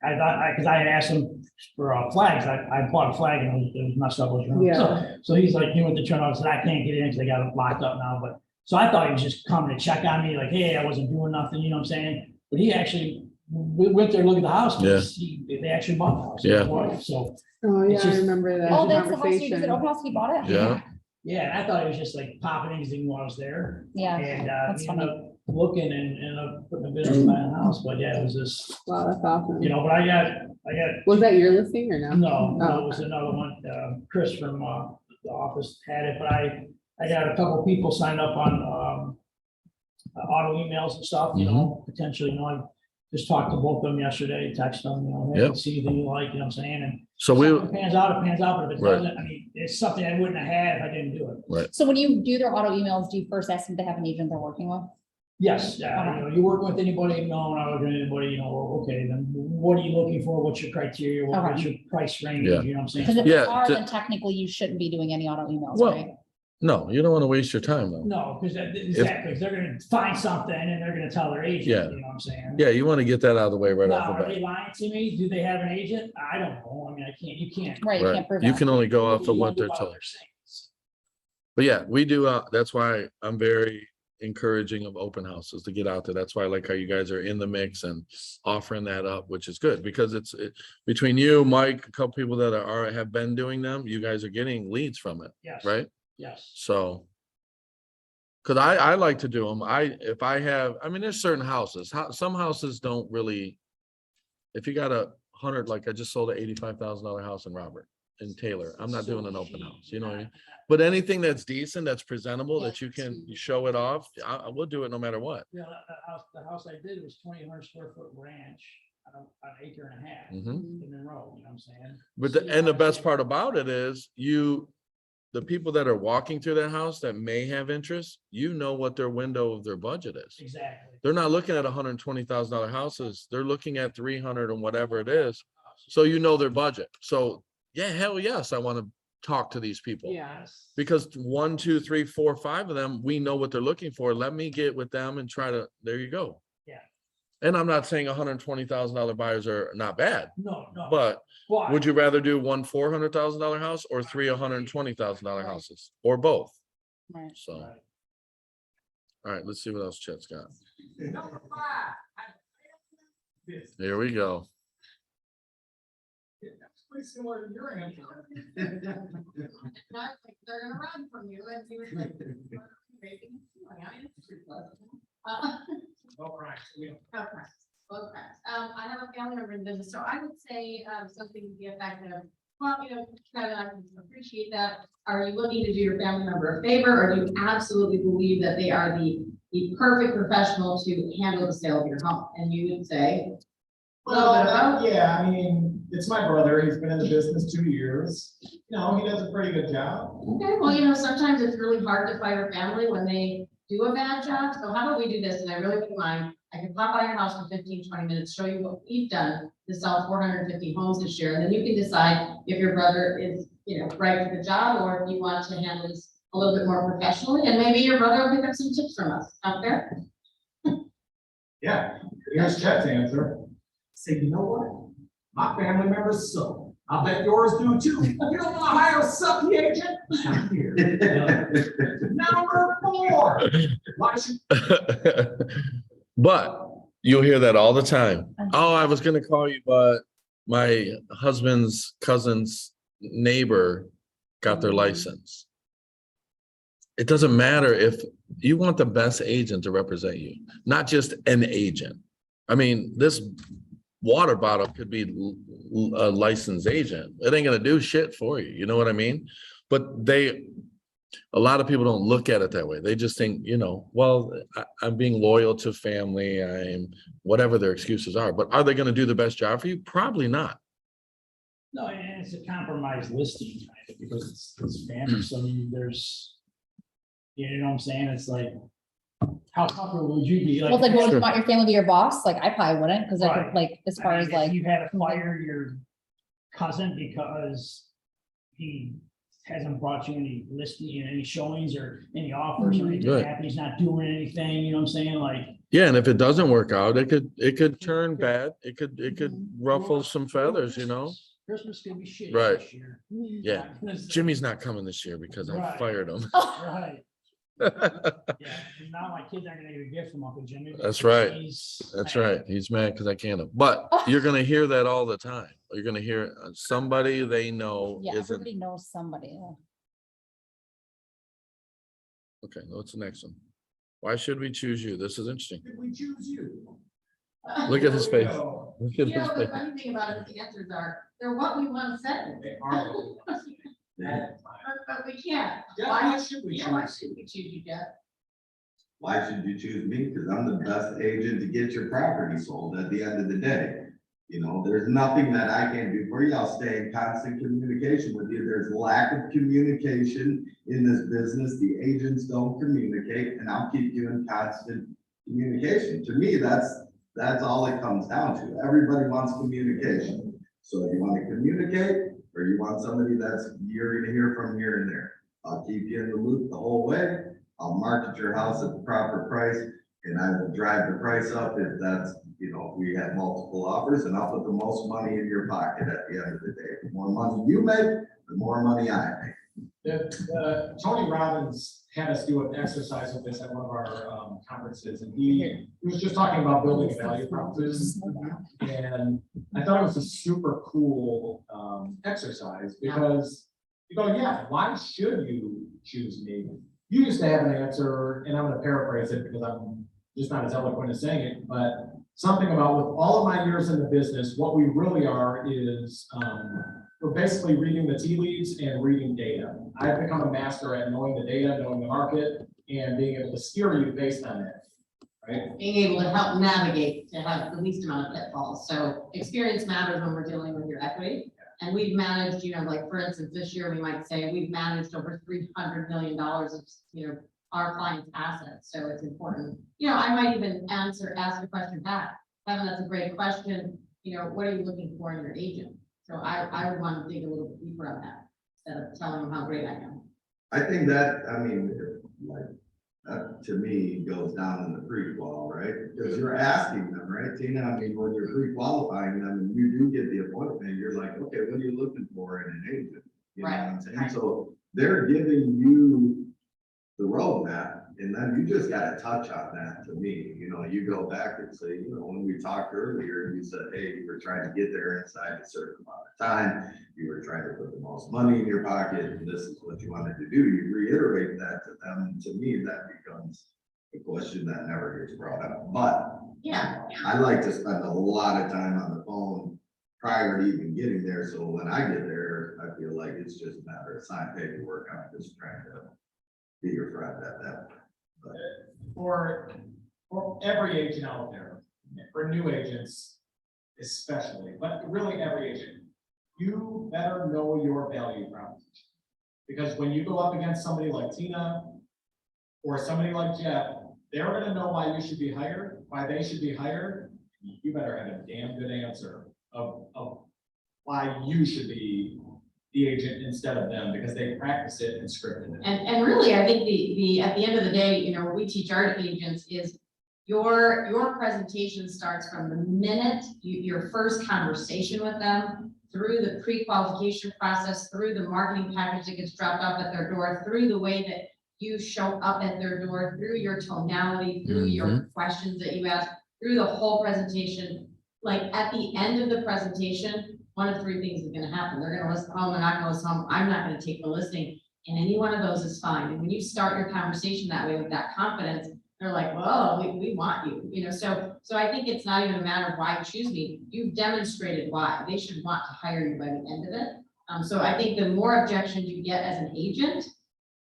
cause I had asked him for flags, I bought a flag and it was messed up. It was wrong. Yeah. So he's like, he went to Trenton, I said, I can't get in because they got it locked up now, but, so I thought he was just coming to check on me, like, hey, I wasn't doing nothing, you know what I'm saying? But he actually, we went there, to look at the house, Yeah. they actually bought the house. Yeah. His wife, so. Oh, yeah, It's I just- remember that Oh, that's the house you, is it conversation. open house he bought it? Yeah. Yeah, and I thought he was just like popping in because he knew I was there. Yeah, And that's he ended up looking and putting a bid on buying a house, but yeah, it was just, Wow, that's awesome. but I got, Was that your listing or no? no, Oh, it was another one, Chris from the office had it, but I got a couple people signed up on auto emails and stuff, potentially, I just talked to both of them yesterday, texted them, hey, Yep. see anything you like, you know what I'm saying? And so if we, something pans out, it pans out, but if it Right. doesn't, I mean, it's something I wouldn't have had if I didn't do it. So when you do their auto emails, do you first ask them to have an agent they're working with? Yes, yeah, you work with anybody, no, not working with anybody, okay, then what are you looking for? What's your criteria? What's your price range? Yeah. You know what I'm saying? Because if Yeah, they are, the- then technically you shouldn't be doing any auto emails, Well, right? no, you don't want to waste your time though. No, because exactly, 'cause they're gonna find something and they're gonna tell their agent, Yeah. you know what I'm saying? Yeah, you want to get that out of the way right Now, off the are bat. they lying to me? Do they have an agent? I don't know. I mean, you can't. Right, you Right. can't prove You that. can only go off of You what go they're by telling. they're saying. But yeah, we do, that's why I'm very encouraging of open houses to get out there. That's why I like how you guys are in the mix and offering that up, which is good because between you, Mike, a couple people that have been doing them, you guys are getting leads from it, Yes. right? Yes. So. Cause I like to do them. If I have, I mean, there's certain houses, some houses don't really. If you got 100, like I just sold an $85,000 house in Robert in Taylor, I'm not doing an open house, you know what I mean? But anything that's decent, that's presentable, that you can show it off, I will do it no matter what. Yeah, the house I did was 2,800 square foot ranch on an acre and a half Mhm. in Monroe, you know what I'm saying? But the best part about it is the people that are walking through that house that may have interest, you know what their window of their budget is. Exactly. They're not looking at $120,000 houses. They're looking at 300 and whatever it is. So you know their budget. So yeah, hell yes, I want to talk to these people. Yes. Because 1, 2, 3, 4, 5 of them, we know what they're looking for. Let me get with them and try to, there you go. Yeah. And I'm not saying $120,000 buyers are not bad, No. but Why? would you rather do one $400,000 house or three $120,000 houses or both? Right. So, all Right. right, let's see what else Chet's got. Number 5. Here we go. That's pretty similar to your answer. Not like they're gonna run from you and you were like. No cracks, we don't. Okay, I have a family member in business, so I would say, something to the effect of, well, Kevin, I can appreciate that. Are you looking to do your family member a favor, or do you absolutely believe that they are the perfect professional to handle the sale of your home? And you would say, Well, yeah, I mean, it's my brother. He's been in the business 2 years. He does a pretty good job. okay, well, sometimes it's really hard to fire family when they do a bad job. So how about we do this? And I really wouldn't mind. I can pop by your house for 15, 20 minutes, show you what we've done to sell 450 homes this year. And then you can decide if your brother is, right for the job, or if you want to handle this a little bit more professionally. And maybe your brother will pick up some tips from us out there. Yeah, here's Chet's answer. Say, you know what? My family members suck. I bet yours do too. You don't want to hire a sucky agent? Not here. Number 4. Why should But you'll hear that all the time. Oh, I was gonna call you, but my husband's cousin's neighbor got their license. It doesn't matter if you want the best agent to represent you, not just an agent. I mean, this water bottle could be a licensed agent. It ain't gonna do shit for you. You know what I mean? But A lot of people don't look at it that way. They just think, you know, well, I'm being loyal to family, I'm whatever their excuses are, but are they gonna do the best job for you? Probably not. No, and it's a compromise listing, kind of, because it's family, so I mean, there's, you know what I'm saying? It's like, how comfortable would you be? Well, it's like, would Sure. you want your family to be your boss? Like, I probably wouldn't, because Right. like, as far I as mean, if like, you had to fire your cousin because he hasn't brought you any listing, any showings or any offers or anything, Right. happy, he's not doing anything, you know what I'm saying, like. Yeah, and if it doesn't work out, it could turn bad. It could ruffle some feathers, you know? Christmas could be shitty Right. this year. Yeah, Jimmy's not coming this year because I Right. fired him. Right, yeah, and now my kids aren't gonna get a gift from Uncle Jimmy. That's because right. he's That's mad. right. He's mad because I can't. But you're gonna hear that all the time. You're gonna hear somebody they know yeah, isn't. everybody knows somebody. Okay, what's the next one? Why should we choose you? This is interesting. Did we choose you? Look at his face. No, Look at You his know, the face. funny thing about it, the answers are, they're what we want to say, they are. but we can't. Yeah, why should we Yeah, why choose? should we choose you, Jeff? Why should you choose me? Because I'm the best agent to get your property sold at the end of the day. You know, there's nothing that I can do for you. I'll stay in constant communication with you. There's lack of communication in this business. The agents don't communicate, and I'll keep you in constant communication. To me, that's all it comes down to. Everybody wants communication. So you want to communicate, or you want somebody that's you're gonna hear from here and there. I'll keep you in the loop the whole way. I'll market your house at the proper price, and I will drive the price up if that's, you know, if we have multiple offers, and I'll put the most money in your pocket at the end of the day. The more money you make, the more money I make. Tony Robbins had us do an exercise with this at one of our conferences, and he was just talking about building a value proposition. And I thought it was a super cool exercise, because you go, yeah, why should you choose me? You used to have an answer, and I'm gonna paraphrase it because I'm just not as eloquent as saying it, but something about, with all of my years in the business, what we really are is we're basically reading the tea leaves and reading data. I've become a master at knowing the data, knowing the market, and being able to steer you based on it, right? Being able to help navigate, to have the least amount of pitfalls. So experience matters when we're dealing with your equity. And we've managed, you know, like for instance, this year, we might say we've managed over $300 million of, you know, our clients' assets. So it's important. You know, I might even ask a question back. Kevin, that's a great question. You know, what are you looking for in your agent? So I would want to dig a little bit deeper on that instead of telling them how great I am. I think that, I mean, like, that to me goes down in the pre-qual, right? Because you're asking them, right, Tina? I mean, when you're pre-qualifying them and you do get the appointment, you're like, okay, what are you looking for in an agent? You know what I'm saying? Right. So they're giving you the roadmap, and then you just gotta touch on that. To me, you know, you go back and say, you know, when we talked earlier, you said, hey, you were trying to get there inside a certain amount of time. You were trying to put the most money in your pocket, and this is what you wanted to do. You reiterate that to them, and to me, that becomes a question that never gets brought up. But Yeah. I like to spend a lot of time on the phone prior to even getting there, so when I get there, I feel like it's just a matter of sign paperwork. I'm just trying to be your friend at that point. For every agent out there, for new agents especially, but really every agent, you better know your value proposition. Because when you go up against somebody like Tina or somebody like Jeff, they're gonna know why you should be hired, why they should be hired. You better have a damn good answer of why you should be the agent instead of them, because they practice it and scripted it. And really, I think at the end of the day, you know, what we teach our agents is your presentation starts from the minute your first conversation with them, through the pre-qualification process, through the marketing package that gets dropped off at their door, through the way that you show up at their door, through your tonality, through your questions that you ask, through the whole presentation. Like at the end of the presentation, one of three things is gonna happen. They're gonna list home, they're not gonna list home, I'm not gonna take the listing. And any one of those is fine. And when you start your conversation that way with that confidence, they're like, whoa, we want you, you know, so I think it's not even a matter of why choose me. You've demonstrated why. They should want to hire you by the end of it. So I think the more objections you get as an agent,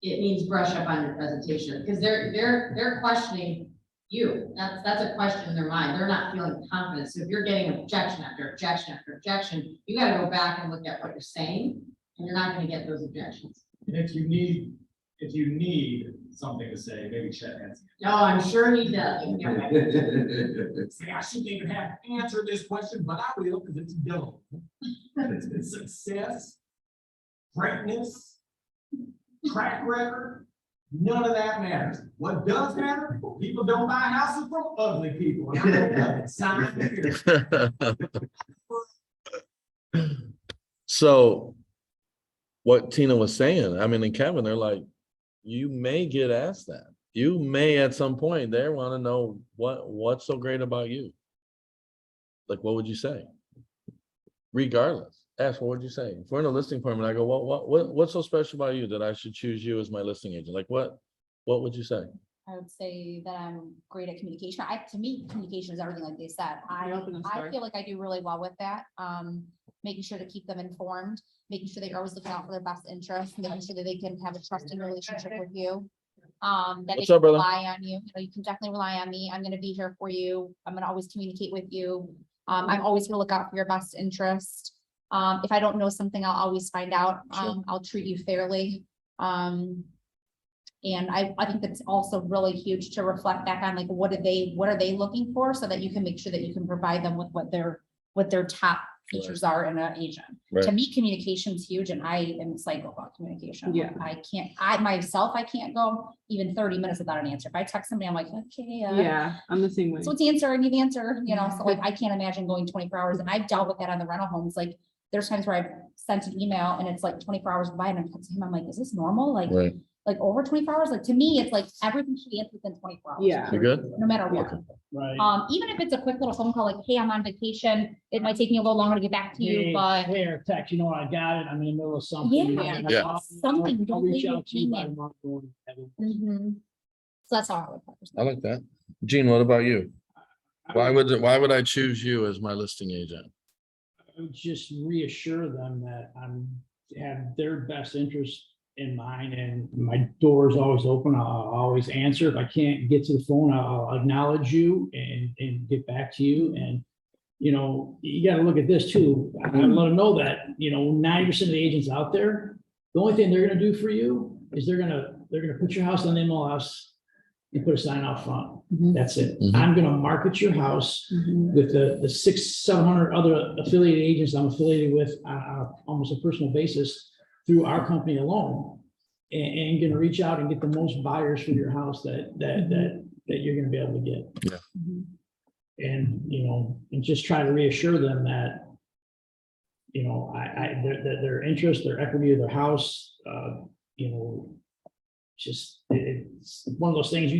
it means brush up on your presentation, because they're questioning you. That's a question in their mind. They're not feeling confident. So if you're getting objection after objection after objection, you gotta go back and look at what you're saying, and you're not gonna get those objections. And if you need something to say, maybe Chet has. No, I'm sure he does. You can get back. Say, I shouldn't even have answered this question, but I will, because it's dumb. It's success, greatness, track record, none of that matters. What does matter? People don't buy houses from ugly people. And I love it. Sign here. So what Tina was saying, I mean, and Kevin, they're like, you may get asked that. You may at some point, they want to know what's so great about you. Like, what would you say? Regardless, ask, what would you say? If we're in a listing appointment, I go, what's so special about you that I should choose you as my listing agent? Like, what would you say? I would say that I'm great at communication. To me, communication is everything, like they said. I feel like I do really well with that. Making sure to keep them informed, making sure that you're always looking out for their best interest, making sure that they can have a trusting relationship with you. That they What's can up, brother? rely on you. You know, you can definitely rely on me. I'm gonna be here for you. I'm gonna always communicate with you. I'm always gonna look out for your best interest. If I don't know something, I'll always find out. Sure. I'll treat you fairly. And I think that's also really huge to reflect back on, like, what are they looking for, so that you can make sure that you can provide them with what their top features are in an agent. Right. To me, communication is huge, and I am psycho about communication. Yeah. I can't go even 30 minutes without an answer. If I text somebody, I'm like, okay, Yeah, I'm the same way. so it's answer, I need the answer, you know, so like, I can't imagine going 24 hours, and I've dealt with that on the rental homes. Like, there's times where I've sent an email and it's like 24 hours by, and I'm texting him, I'm like, is this normal? Right. Like over 24 hours? Like, to me, it's like everything should be answered within 24 hours. Yeah. You good? No matter what. Right. Even if it's a quick little phone call, like, hey, I'm on vacation, it might take me a little longer to get back to you, Hey, but hey, or text, you know what, I got it, I'm in the middle of something. Yeah. Yeah. Something, I'll don't reach leave out it to you by hanging. tomorrow morning, Kevin. Mhm. So that's how I would. I like that. Gene, what about you? Why would I choose you as my listing agent? I would just reassure them that have their best interest in mind, and my door is always open. I'll always answer. If I can't get to the phone, I'll acknowledge you and get back to you. And, you know, you gotta look at this too. I let them know that, you know, 90% of the agents out there, the only thing they're gonna do for you is they're gonna put your house on the MLS and put a sign out front. Mhm. That's it. Mhm. I'm gonna market your house Mhm. with the 600-700 other affiliated agents I'm affiliated with on almost a personal basis through our company alone. And gonna reach out and get the most buyers for your house that you're gonna be able to get. Mhm. And, you know, and just try to reassure them that, you know, their interest, their equity of their house, you know, just, it's one of those things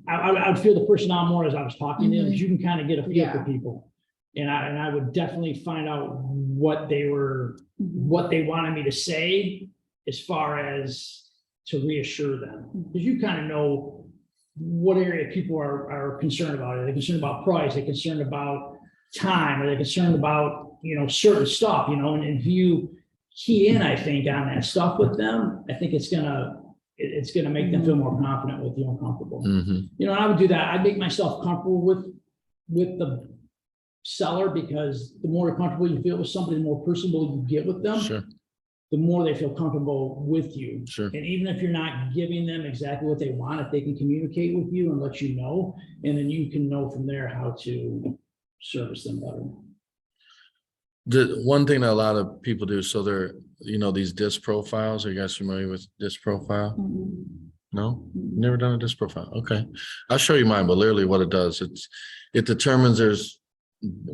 I would feel the person out more as I was talking to them, is you can kind of get a feel for Yeah. people. And I would definitely find out what they wanted me to say, as far as to reassure them, because you kind of know what area people are concerned about. Are they concerned about price? Are they concerned about time? Are they concerned about, you know, certain stuff, you know, and if you key in, I think, on that stuff with them, I think it's gonna make them feel more confident with you and comfortable. Mhm. You know, and I would do that. I'd make myself comfortable with the seller, because the more comfortable you feel with somebody, the more personable you get with them, Sure, the more they feel comfortable with you. sure. And even if you're not giving them exactly what they want, if they can communicate with you and let you know, and then you can know from there how to service them better. The one thing that a lot of people do, so they're, you know, these disc profiles, are you guys familiar with disc profile? Mhm. No, never done a disc profile. Okay. I'll show you mine, but literally what it does, it determines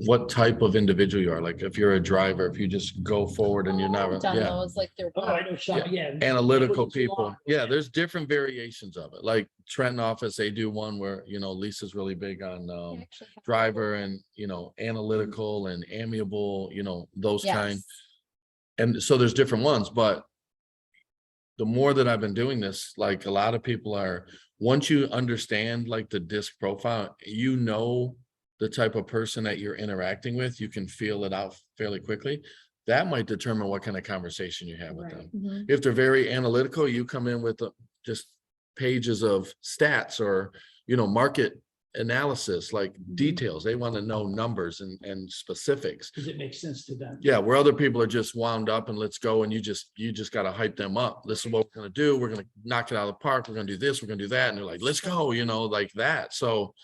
what type of individual you are. Like if you're a driver, if you just go forward and you're not, Done yeah. those, like they're. Oh, I know, yeah. Analytical people. Yeah, there's different variations of it. Like Trenton office, they do one where, you know, Lisa's really big on driver and, you know, analytical and amiable, you know, those kind. Yes. And so there's different ones, but the more that I've been doing this, like a lot of people are, once you understand like the disc profile, you know, the type of person that you're interacting with, you can feel it out fairly quickly. that might determine what kind of conversation you have with Right. them. If they're very analytical, you come in with just pages of stats or, market analysis, like details. They want to know numbers and specifics. Does it make sense to them? Yeah, where other people are just wound up and let's go, and you just got to hype them up. This is what we're going to do. We're going to knock it out of the park. We're going to do this. We're going to do that. And they're like, let's go, like that. So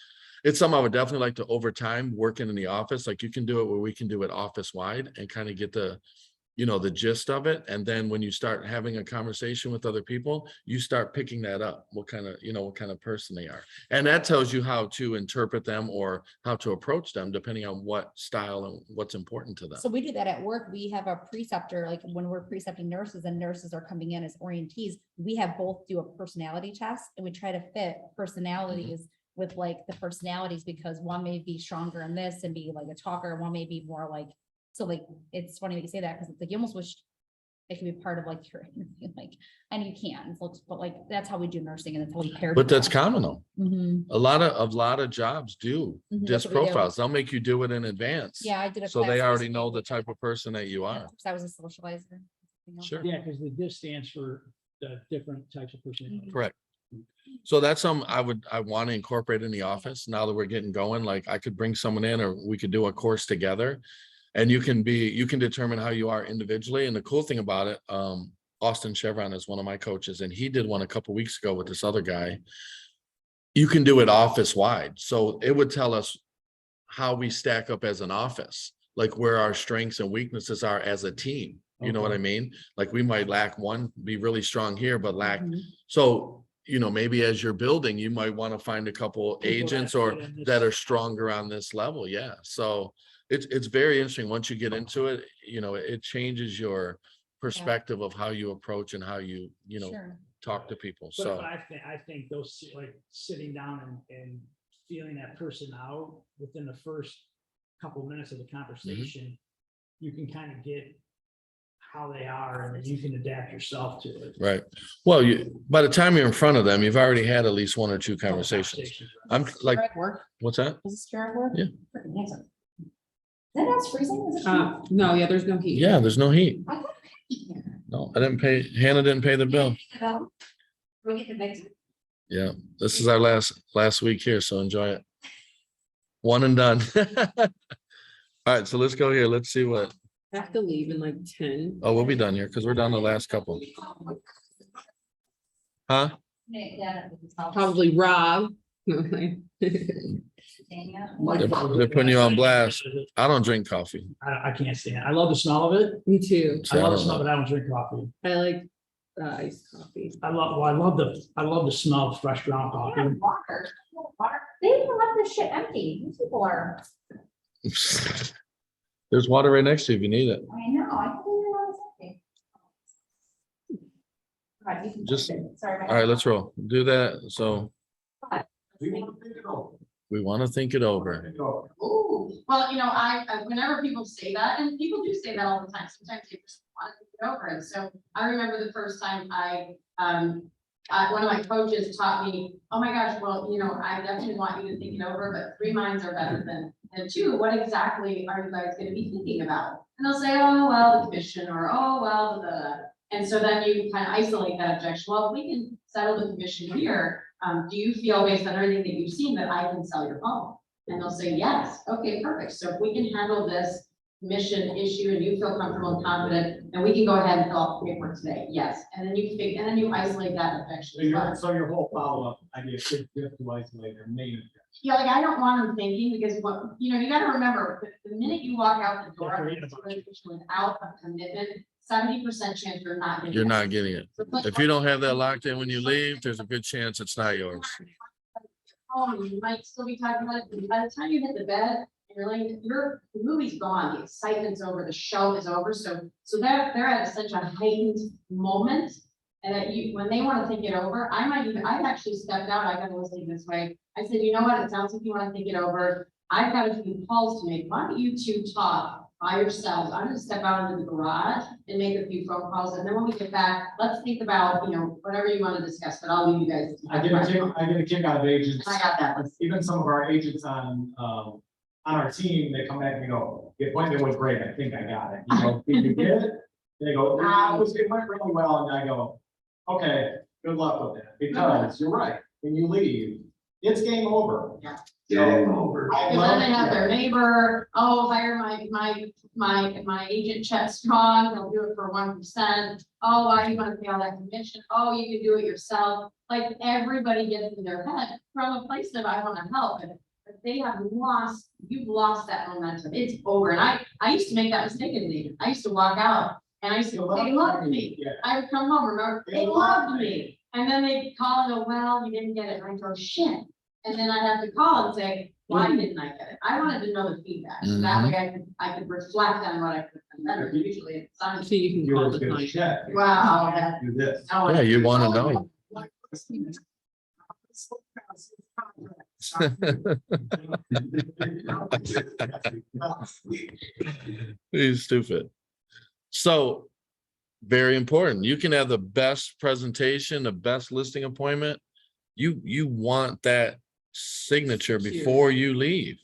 it's something I would definitely like to, over time, working in the office. Like, you can do it where we can do it office wide and kind of get the gist of it. And then when you start having a conversation with other people, you start picking that up, what kind of person they are. And that tells you how to interpret them or how to approach them, depending on what style and what's important to them. So we do that at work. We have a preceptor, like when we're precepting nurses and nurses are coming in as orientees, we have both do a personality test and we try to fit personalities with like the personalities, because one may be stronger in this and be like a talker, one may be more like, so like, it's funny that you say that, because it's like, you almost wish it could be part of like your interview, like, and you can, but like, that's how we do nursing and that's how we pair. But that's common though. Mhm. A lot of jobs do Mhm, disc that's what we do. profiles. They'll make you do it in advance. Yeah, I did a. So they class already recently know the with type of person that you yeah, are. 'cause I was a socializer. Sure. Yeah, because the DIS stands for the different types of personality. Correct. So that's something I want to incorporate in the office now that we're getting going. Like, I could bring someone in, or we could do a course together, and you can determine how you are individually. And the cool thing about it, Austin Chevron is one of my coaches, and he did one a couple weeks ago with this other guy. You can do it office wide. So it would tell us how we stack up as an office, like where our strengths and weaknesses are as a team. You know what I mean? Like, we might lack one, be really strong here, but lack. So, maybe as you're building, you might want to find a couple People agents that or fit in this- that are stronger on this level. Yeah. So it's very interesting. Once you get into it, it changes your perspective of how you approach and how you, Sure. talk to people. But So I think those, like, sitting down and feeling that person out within the first couple minutes of the conversation, you can kind of get how they are, and then you can adapt yourself to it. right. Well, by the time you're in front of them, you've already had at least one or two conversations. I'm like, At work, what's that? is this your work? Yeah. Freaking handsome. Is that as freezing? Is it? No, yeah, there's no heat. Yeah, there's no heat. I thought it was here. No, Hannah didn't pay the bill. We'll get the next. Yeah, this is our last week here, so enjoy it. One and done. All right, so let's go here. Let's see what, I have to leave in like 10. we'll be done here because we're down the last couple. Huh? Probably Rob. They're putting you on blast. I don't drink coffee. I can't stand it. I love the smell of it. Me too. I love the smell, but I don't drink coffee. I like iced coffee. I love the smell of fresh ground coffee. Water. They even left this shit empty. These people are, There's water right next to you if you need it. I know, I think they're not empty. Right, you can Just- fix it. Sorry. All right, let's roll. Do that. So We want to think it over. we want to think it over. Think it over. Ooh, well, I whenever people say that, and people do say that all the time, sometimes they just want to think it over. And so I remember the first time one of my coaches taught me, oh my gosh, well, I definitely want you to think it over, but 3 minds are better than 2. What exactly are you guys gonna be thinking about? And they'll say, oh, well, the commission, or oh, well, and so then you kind of isolate that objection. Well, if we can settle the commission here, do you feel, based on everything that you've seen, that I can sell your home? And they'll say, yes. Okay, perfect. So if we can handle this mission issue and you feel comfortable and confident, then we can go ahead and fill out the paperwork today. Yes. And then you isolate that objection. So your whole follow-up idea is you have to isolate your main objection. Yeah, like, I don't want them thinking, because you gotta remember, the minute you walk out the door without a commitment, 70% chance you're not. You're not getting it. If you don't have that locked in when you leave, there's a good chance it's not yours. Oh, you might still be talking about it, but by the time you hit the bed, the movie's gone, the excitement's over, the show is over, so they're at such a heightened moment. And that when they want to think it over, I've actually stepped out, I got to listen this way. I said, you know what, it sounds like you want to think it over. I've got a few calls to make. Why don't you two talk by yourselves? I'm gonna step out into the garage and make a few phone calls, and then when we get back, let's think about, whatever you want to discuss, but I'll leave you guys. I get a kick out of agents. I got that. Even some of our agents on on our team, they come back and they go, the appointment was great, I think I got it. You know, did you get it? And they go, it went really well, and I go, okay, good luck with that, because you're right, when you leave, it's game over. Game over. I And love then they have their neighbor, oh, hire my agent Chet Strong, he'll do it for 1%. Oh, why do you want to pay all that commission? Oh, you can do it yourself. Like, everybody gets in their head from a place of I want to help, and they have lost, you've lost that momentum. It's over. And I used to make that mistake as an agent. I used to walk out and I used to go, they loved me. Yeah. I would come home, remember, they loved me. And then they'd call and go, well, you didn't get it. And I go, shit. And then I'd have to call and say, why didn't I get it? I wanted to know the feedback. So that way I could reflect on what I could have done better. Usually it's on. So you can You call were the good client. check. Wow. that- Do this. oh, Yeah, you want to know. He's stupid. So, very important. You can have the best presentation, the best listing appointment. You want that signature before you leave.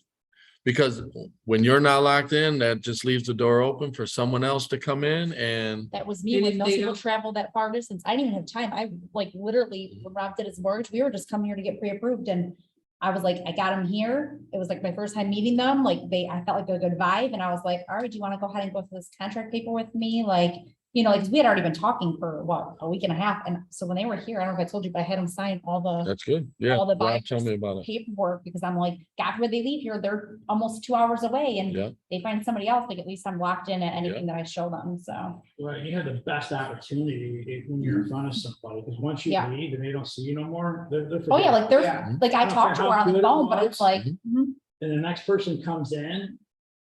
Because when you're not locked in, that just leaves the door open for someone else to come in and That was me And when if most they people don't- travel that far distance. I didn't even have time. I like literally, when Rob did his mortgage, we were just coming here to get pre-approved and I was like, I got him here. It was like my first time meeting them. Like I felt like a good vibe and I was like, all right, do you want to go ahead and go through this contract paper with me? Like, you know, like 'cause we had already been talking for what, a week and a half. And so when they were here, I don't know if I told you, but I had them sign all the that's good. Yeah, all the Rob, tell buyers me about it. paperwork because I'm like, God, when they leave here, they're almost 2 hours away and Yeah, they find somebody else, like at least I'm locked in at anything that I show them. So. Right, you have the best opportunity when you're in front of somebody, because once you Yeah. leave and they don't see you no more, they're. Oh, yeah, like there's, Yeah. like I don't talked to care her how on the good it phone, but was. it's like, mhm, And the next person comes in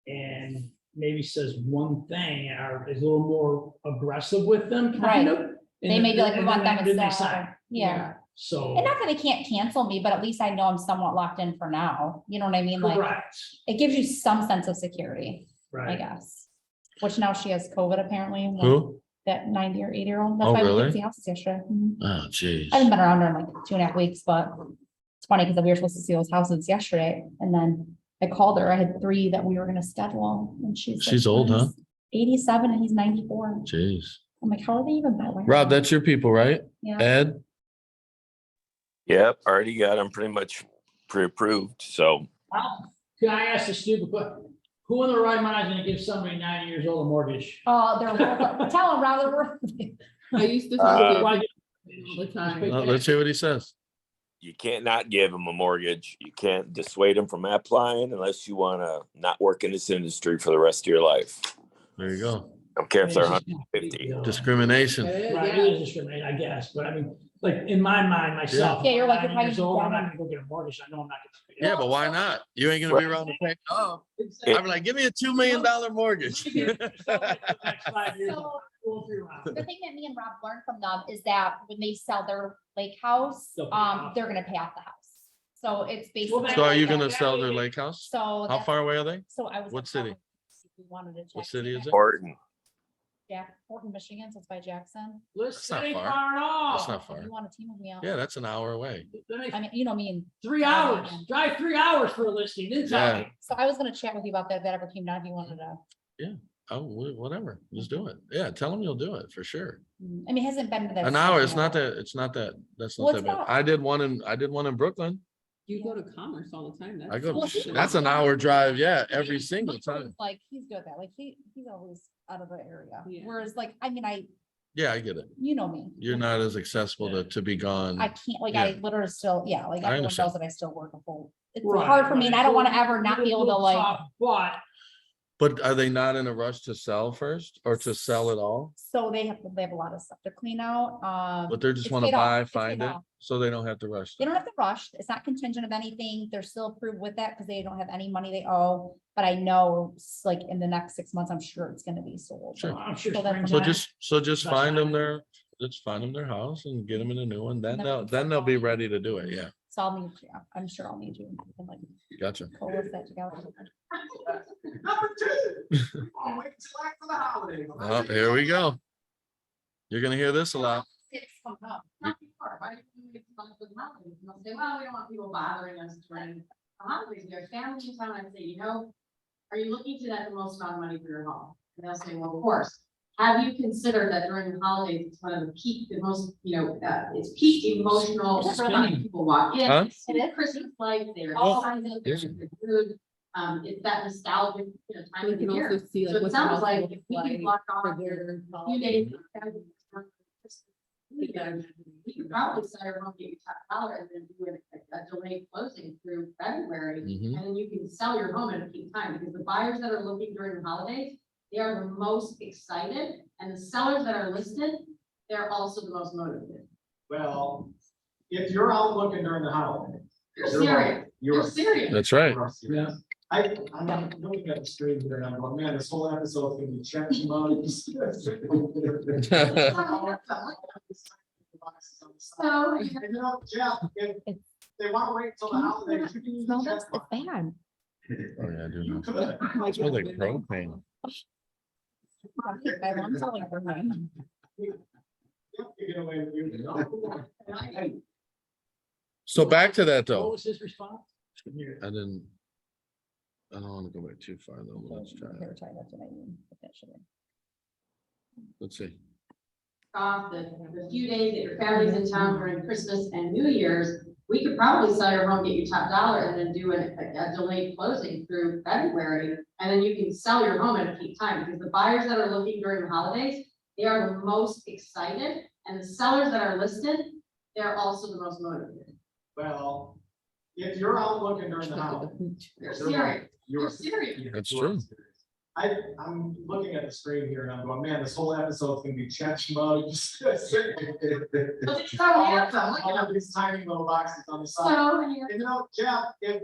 and maybe says one thing or is a little more aggressive with them, kind Right. of. and they may be like, we then want them then they instead. sign. Yeah. So. And not that they can't cancel me, but at least I know I'm somewhat locked in for now. You know what I mean? Like, Correct, it gives you some sense of security, I right. guess. Which now she has COVID apparently. like who? That 90 or 80-year-old. That's Oh, why we really? didn't see houses yesterday. Mhm. Oh, geez. I haven't been around her in like 2.5 weeks, but it's funny because we were supposed to see those houses yesterday and then I called her. I had 3 that we were gonna schedule and She's old, huh? 87 and he's 94. Jeez. I'm like, how are they even that way? Rob, that's your people, right? Yeah. Ed? Yep, already got them pretty much pre-approved, so Can I ask a stupid question? Who in the right mind is gonna give somebody 90 years old a mortgage? They're worth, tell them Rob, they're worth. I used to Uh, talk to Why people do- all the time. Well, let's hear what he says. you can't not give them a mortgage. You can't dissuade them from applying unless you want to not work in this industry for the rest of your life. There you go. I don't care if they're It's just- 150. Discrimination. Right, it is discrimination, I guess, but I mean, like, in my mind, myself. Yeah, you're like, I'm if 90 I years old, I'm don't- not gonna go get a mortgage, I know I'm not gonna. Yeah, but why not? You ain't gonna be around to pay. Oh, I'm like, give me a $2 million mortgage. Next 5 years, So- we'll figure it out. The thing that me and Rob learned from them is that when they sell their lake house, They'll pay off. they're gonna pay off the house. So it's Well, basically. So are you that- gonna that sell would their be- lake house? So. How that's- far away are they? So I was. What gonna city? call if we wanted to check. What city is it? Horton. Horton, Michigan, so it's by Jackson. Listen, not that ain't far. far at all. That's not If far. you want to team with me out. Yeah, that's an hour away. That ain't I mean, you know me and. 3 hours, drive 3 hours for a listing, didn't tell me. So I was gonna chat with you about that, if that ever came down, if you wanted to. Oh, whatever. Just do it. Yeah, tell them you'll do it for sure. I mean, it hasn't been to that. An hour, stage it's not yet. that, that's Well, not it's that bad. not. I did one in Brooklyn. You go to Commerce all the time. I go, Well, he- that's an hour drive. Yeah, every single time. Like, he's good at that, like, he's always out of the area, Yeah. whereas like, I mean, Yeah, I get it. you know me. You're not as accessible to be gone. I can't, like, I Yeah. literally still, yeah, like, I everyone understand. knows that I still work a full. It's Right, hard for me, and I don't wanna right. ever not be able to like, Tough, But But are they not in a rush to sell first or to sell it all? so they have a lot of stuff to clean out, But they just it's want to paid off. buy, It's paid find it, off. so they don't have to rush. They don't have to rush, it's not contingent of anything, they're still approved with that, because they don't have any money they owe. But I know, like, in the next 6 months, I'm sure it's gonna be sold. Sure. I'm sure. So that's springtime- So just That's find them fine. their house and get them in a new one. Then And then they'll be ready to do it. Yeah, So I'll need, yeah, I'm sure I'll need you, and like, gotcha. co-list that together. Number 2. Oh, wait till after the holidays. Well, here we go. You're gonna hear this a lot. It's come up. Not before. Why do you think it's come up with mountains? And they'll say, well, we don't want people bothering us during holidays, their family in town, I'd say, you know, are you looking to that the most amount of money for your home? And they'll say, well, of course. Have you considered that during the holidays, it's one of the peak, the most, you know, it's peak emotional, It's time spending. people walk in. Huh? And it's Christmas lights, there's all kinds of, there's good food. It's that nostalgic, you know, time We of the can year. also see So like it what the sounds house like looks if we like can block for off their a few days. holiday. We could probably set our home, get you top dollar and then do a delayed closing through February. Mhm. And then you can sell your home at a peak time, because the buyers that are looking during the holidays, they are the most excited, and the sellers that are listed, they're also the most motivated. Well, if you're out looking during the holidays. You're serious, you're You're serious. That's right. You are serious. I'm looking at the screen here and I'm going, man, this whole episode can be checked. So, You know, Jeff, if they want to wait until the holidays, you can use the No, check that's, it's line. bad. Oh, yeah, I do You know. could. It smells like propane. My mom's selling for mine. Yep, you get away with you. So back to that What though. was his response? I didn't. I don't want to go back too far though. but Let's try. They were trying, that's what I mean, potentially. Let's see. off the few days that your family's in town during Christmas and New Year's, we could probably sell your home, get you top dollar, and then do a delayed closing through February. And then you can sell your home at a peak time, because the buyers that are looking during the holidays, they are the most excited, and the sellers that are listed, they're also the most motivated. Well, if you're out looking during the holidays. They're serious, You're they're serious. That's You are true. serious. I'm looking at the screen here and I'm going, man, this whole episode's gonna be check mugs. But it's so handsome, look All at of them. these tiny little boxes on the side. So, handsome. And you know, Jeff, if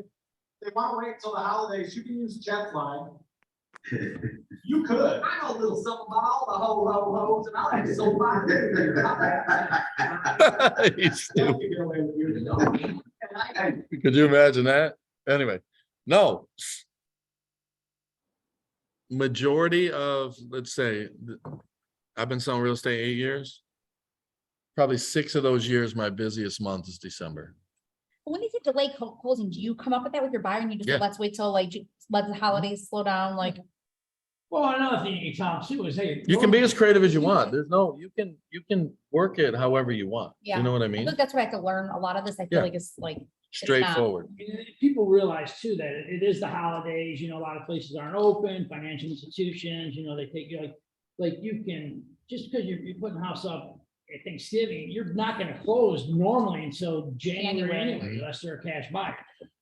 they want to wait until the holidays, you can use Jeff's line. You could. I know a little something about all the ho-ho-hos, and I like to so fine. He's Jeff stupid. can get away with you. And I- Could you imagine that? Anyway, no. Majority of, let's say, I've been selling real estate 8 years. Probably 6 of those years, my busiest month is December. When they say delay closing, do you come up with that with your buyer and you just say, Yeah. let's wait till like, let the holidays slow down, like? Well, another thing you can tell them too is, hey. You can be as creative as you want. There's no, you can work it however you want. Yeah. You know what I I mean? think that's where I have to learn a lot of this. I feel Yeah. like it's like, Straightforward. People realize too that it is the holidays, a lot of places aren't open, financial institutions, they take you like you can, just because you're putting the house up at Thanksgiving, you're not gonna close normally until January January. anyway, unless they're a cash buyer.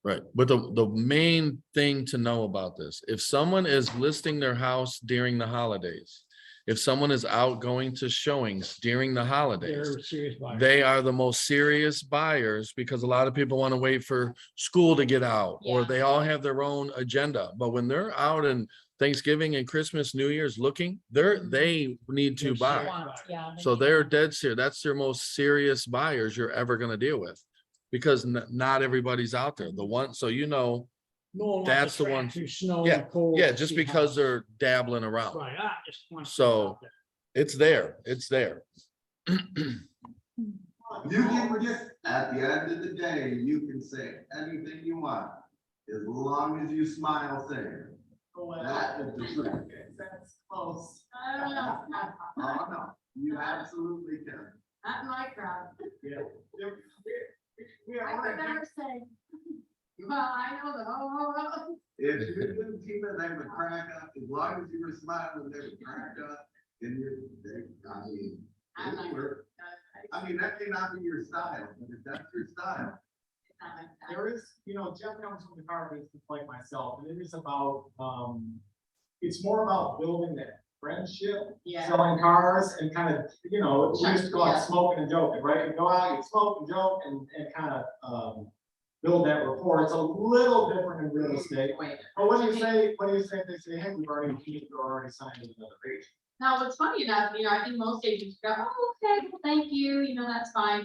Right, but the main thing to know about this, if someone is listing their house during the holidays, if someone is out going to showings during the holidays, They're serious buyers. they are the most serious buyers, because a lot of people want to wait for school to get out, or Yeah. they all have their own agenda. But when they're out in Thanksgiving and Christmas, New Year's looking, they need to They're buy. serious. yeah. So they're dead serious. That's their most serious buyers you're ever going to deal with, because not everybody's out there. The one, so No one wants to that's the track one- through snow yeah, and cold. yeah, to just see because how- they're dabbling around. Right, just want to So- put it out there. It's there. It's there. You can just, at the end of the day, you can say anything you want, as long as you smile, say it. That is the truth. That's close. I don't know, Oh, no, you absolutely can. not my crowd. Yeah. I could never say. Well, I know the ho-ho-ho. If you didn't keep it, they would crack up, as long as you were smiling, they would crack up, and I'm not- it worked. I mean, that may not be your style, but if that's your style. It's not like that. There is, Jeff comes from the car business like myself, and it is about, it's more about building that friendship, Yeah. selling cars and kind of, we used to go out Yeah. smoking and joking, right? You go out, you smoke and joke and kind of, build that rapport. It's a little different in real estate. Wait. But what do you say if they say, hey, we've already signed with another agent? Now, what's funny enough, I think most agents go, oh, okay, well, thank you, that's fine.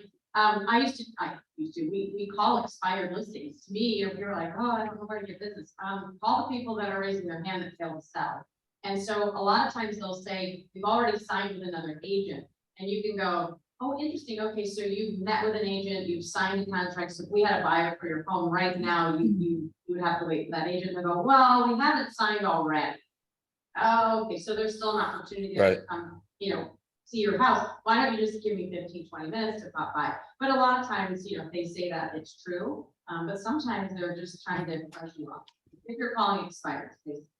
We call expired listings. To me, if you're like, oh, I don't know where to get business, call the people that are raising their hand that fail to sell. And so a lot of times they'll say, we've already signed with another agent, and you can go, Oh, interesting. Okay, so you've met with an agent, you've signed a contract. So if we had a buyer for your home right now, you would have to wait for that agent to go, well, we haven't signed already. Oh, okay, so there's still an opportunity to Right. come, see your house. Why don't you just give me 15, 20 minutes to pop by? But a lot of times, if they say that, it's true. But sometimes they're just trying to brush you off. If you're calling expired,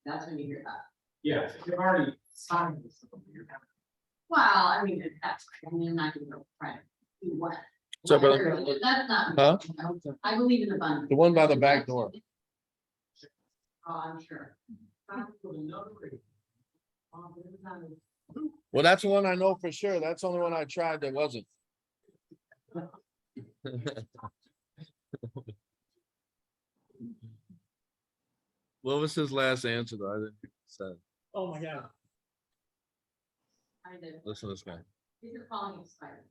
that's when you hear that. Yeah, they've already signed this. Well, I mean, that's, I'm not gonna go try to do what. So, but- That's not. Huh? I believe in abundance. The one by the back door. Oh, I'm sure. Well, that's the one I know for sure. That's the only one I tried that wasn't. What was his last answer though? I didn't say. Oh, my God. I did. Listen to this guy. If you're calling expired,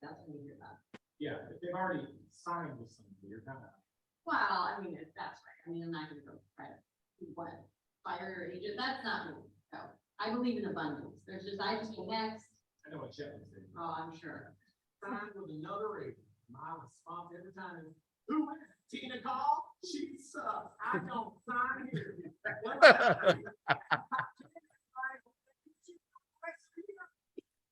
that's when you hear that. Yeah, if they've already signed with somebody, you're kind of. Well, I mean, if that's right. I mean, I'm not gonna go try to do what, fire your agent. That's not me. No, I believe in abundance. There's just, I just go next. I know what Chip is saying. Oh, I'm sure. Signed with another agent. My response every time is, who is it? Tina Caul? She sucks. I don't sign here.